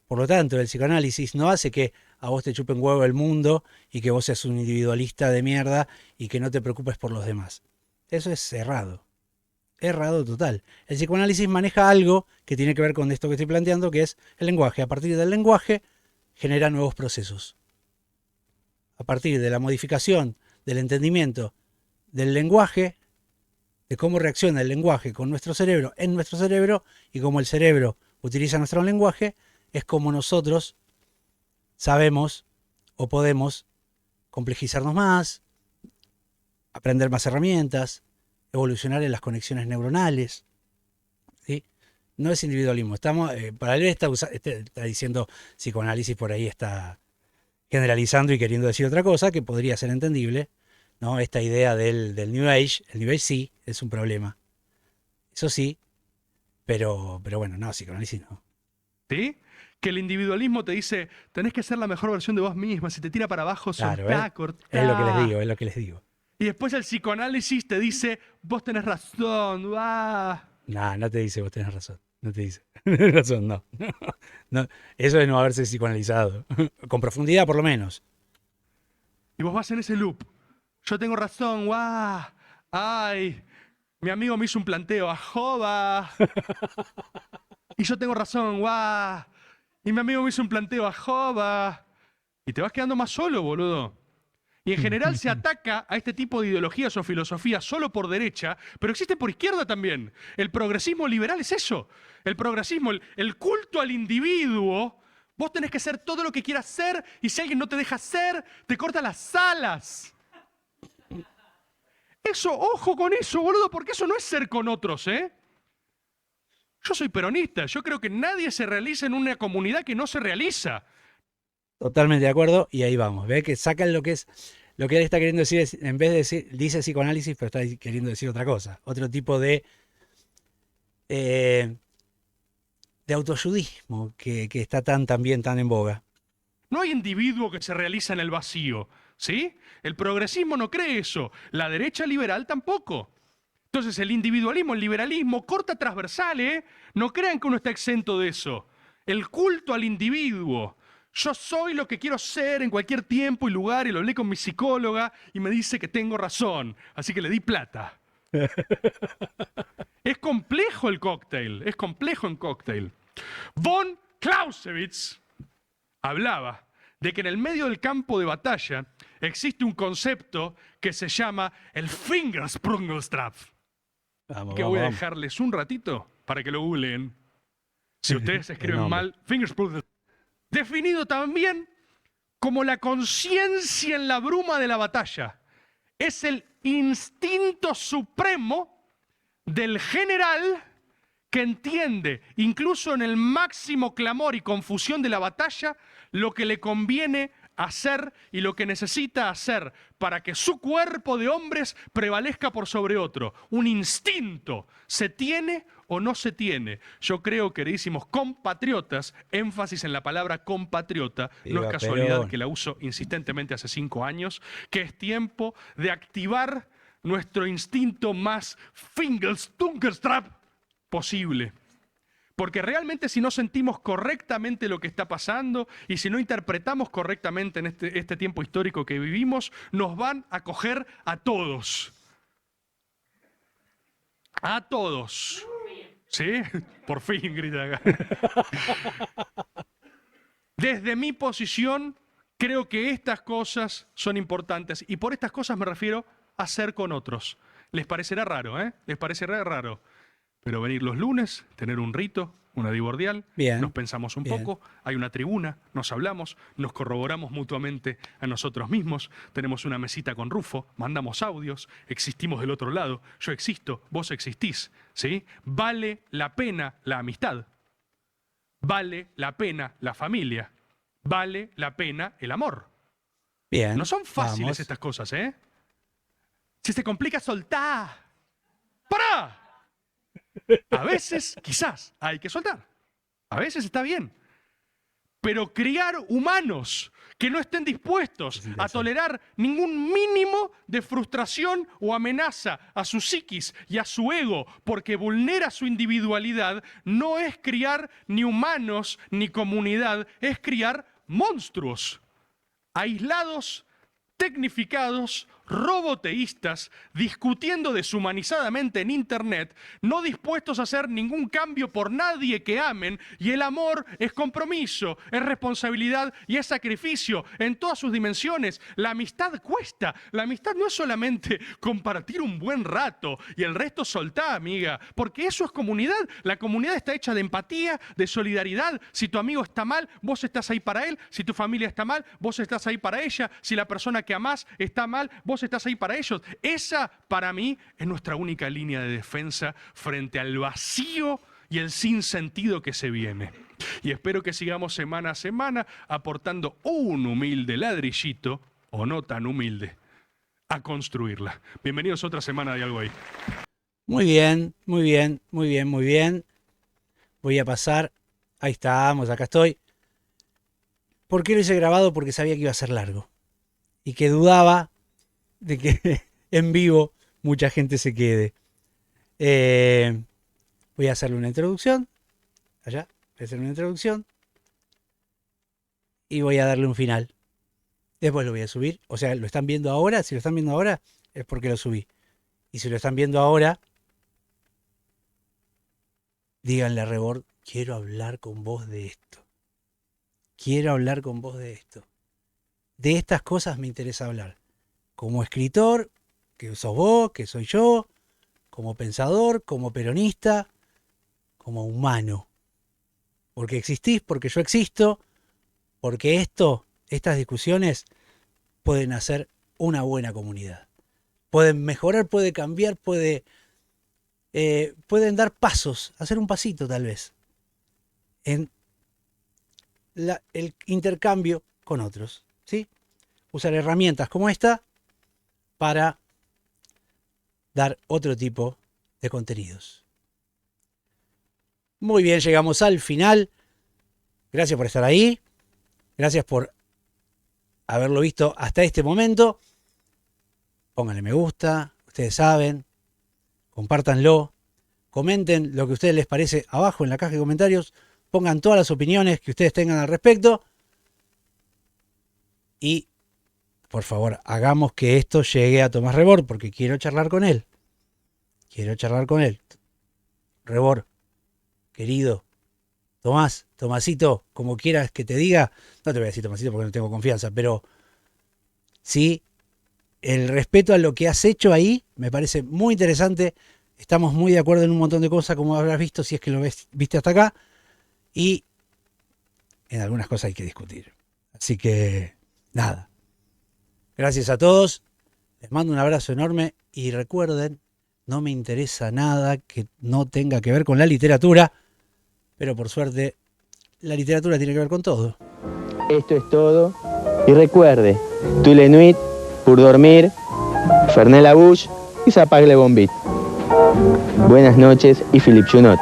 Por lo tanto, el psicoanálisis no hace que a vos te chupen huevo el mundo y que vos seas un individualista de mierda y que no te preocupes por los demás. Eso es errado. Errado total. El psicoanálisis maneja algo que tiene que ver con esto que estoy planteando, que es el lenguaje. A partir del lenguaje genera nuevos procesos. A partir de la modificación del entendimiento del lenguaje, de cómo reacciona el lenguaje con nuestro cerebro, en nuestro cerebro, y cómo el cerebro utiliza nuestro lenguaje, es como nosotros sabemos o podemos complejizarnos más, aprender más herramientas, evolucionar en las conexiones neuronales. ¿Sí? No es individualismo. Para él está diciendo psicoanálisis, por ahí está generalizando y queriendo decir otra cosa que podría ser entendible, ¿no? Esta idea del New Age. El New Age sí es un problema. Eso sí, pero bueno, no, psicoanálisis no. ¿Sí? Que el individualismo te dice, tenés que ser la mejor versión de vos misma, si te tira para abajo, soltá, cortá. Es lo que les digo. Y después el psicoanálisis te dice, vos tenés razón, No te dice vos tenés razón. No te dice. Tenés razón, no. No. Eso es no haberse psicoanalizado. Con profundidad, por lo menos. Y vos vas en ese loop. Yo tengo razón, ay, mi amigo me hizo un planteo, ajoba. Y yo tengo razón, y mi amigo me hizo un planteo, ajoba. Y te vas quedando más solo, boludo. Y en general se ataca a este tipo de ideologías o filosofías solo por derecha, pero existe por izquierda también. El progresismo liberal es eso. El progresismo, el culto al individuo. Vos tenés que ser todo lo que quieras ser y si alguien no te deja ser, te corta las alas. Eso, ojo con eso, boludo, porque eso no es ser con otros, ¿eh? Yo soy peronista, yo creo que nadie se realiza en una comunidad que no se realiza. Totalmente de acuerdo, y ahí vamos. Ve que sacan lo que él está queriendo decir, en vez de decir, dice psicoanálisis, pero está queriendo decir otra cosa. Otro tipo de autoayudismo que está también tan en boga. No hay individuo que se realiza en el vacío, ¿sí? El progresismo no cree eso, la derecha liberal tampoco. Entonces el individualismo, el liberalismo, corta transversal, ¿eh? No crean que uno está exento de eso. El culto al individuo. Yo soy lo que quiero ser en cualquier tiempo y lugar, y lo hablé con mi psicóloga y me dice que tengo razón, así que le di plata. Es complejo el cóctel, es complejo en cóctel. Von Clausewitz hablaba de que en el medio del campo de batalla existe un concepto que se llama el Fingersprungelstraf. Que voy a dejarles un ratito para que lo googleen. Si ustedes escriben mal, Fingersprungelstraf. Definido también como la conciencia en la bruma de la batalla. Es el instinto supremo del general que entiende, incluso en el máximo clamor y confusión de la batalla, lo que le conviene hacer y lo que necesita hacer para que su cuerpo de hombres prevalezca por sobre otro. Un instinto. ¿Se tiene o no se tiene? Yo creo, queridísimos compatriotas, énfasis en la palabra compatriota, no Viva es casualidad Perón. que la uso insistentemente hace 5 años, que es tiempo de activar nuestro instinto más Fingerstunkerstrap posible. Porque realmente si no sentimos correctamente lo que está pasando y si no interpretamos correctamente en este tiempo histórico que vivimos, nos van a coger a todos. A todos. ¿Sí? Por fin, grita acá. Desde mi posición, creo que estas cosas son importantes. Y por estas cosas me refiero a ser con otros. Les parecerá raro, ¿eh? Les parecerá raro. Pero venir los lunes, tener un rito, una divordial, Bien, nos pensamos un bien. poco, hay una tribuna, nos hablamos, nos corroboramos mutuamente a nosotros mismos, tenemos una mesita con Rufo, mandamos audios, existimos del otro lado, yo existo, vos existís, ¿sí? Vale la pena la amistad, vale la pena la familia, vale la pena el amor. Bien. No son fáciles vamos. estas cosas, ¿eh? Si se complica, soltá. ¡Pará! A veces, quizás, hay que soltar. A veces está bien. Pero criar humanos que no estén dispuestos a tolerar ningún mínimo de frustración o amenaza a su psiquis y a su ego porque vulnera su individualidad, no es criar ni humanos ni comunidad, es criar monstruos, aislados, tecnificados, roboteístas, discutiendo deshumanizadamente en Internet, no dispuestos a hacer ningún cambio por nadie que amen, y el amor es compromiso, es responsabilidad y es sacrificio en todas sus dimensiones. La amistad cuesta, la amistad no es solamente compartir un buen rato y el resto soltá, amiga, porque eso es comunidad. La comunidad está hecha de empatía, de solidaridad. Si tu amigo está mal, vos estás ahí para él. Si tu familia está mal, vos estás ahí para ella. Si la persona que amás está mal, vos estás ahí para ellos. Esa, para mí, es nuestra única línea de defensa frente al vacío y el sinsentido que se viene. Y espero que sigamos semana a semana aportando un humilde ladrillito, o no tan humilde, a construirla. Bienvenidos a otra semana de Algo Ahí. Muy bien, muy bien, muy bien, muy bien. Voy a pasar. Ahí estamos, acá estoy. ¿Por qué lo hice grabado? Porque sabía que iba a ser largo. Y que dudaba de que en vivo mucha gente se quede. Voy a hacerle una introducción. Allá, voy a hacerle una introducción. Y voy a darle un final. Después lo voy a subir. O sea, ¿lo están viendo ahora? Si lo están viendo ahora, es porque lo subí. Y si lo están viendo ahora, díganle a Rebord, quiero hablar con vos de esto. Quiero hablar con vos de esto. De estas cosas me interesa hablar. Como escritor, que sos vos, que soy yo, como pensador, como peronista, como humano. Porque existís, porque yo existo, porque estas discusiones pueden hacer una buena comunidad. Pueden mejorar, puede cambiar, pueden dar pasos, hacer un pasito tal vez, en el intercambio con otros, ¿sí? Usar herramientas como esta para dar otro tipo de contenidos. Muy bien, llegamos al final. Gracias por estar ahí. Gracias por haberlo visto hasta este momento. Pónganle me gusta, ustedes saben. Compártanlo. Comenten lo que a ustedes les parece abajo en la caja de comentarios. Pongan todas las opiniones que ustedes tengan al respecto. Y, por favor, hagamos que esto llegue a Tomás Rebord, porque quiero charlar con él. Quiero charlar con él. Rebord, querido, Tomás, Tomasito, como quieras que te diga. No te voy a decir Tomasito porque no tengo confianza, pero sí, el respeto a lo que has hecho ahí me parece muy interesante. Estamos muy de acuerdo en un montón de cosas, como habrás visto, si es que lo viste hasta acá. Y en algunas cosas hay que discutir. Así que, nada. Gracias a todos. Les mando un abrazo enorme y recuerden, no me interesa nada que no tenga que ver con la literatura, pero por suerte la literatura tiene que ver con todo. Esto es todo. Y recuerde, Tule Nuit, Pour Dormir, Fernela Bush y Zapagle Bombit. Buenas noches y Philip Junot.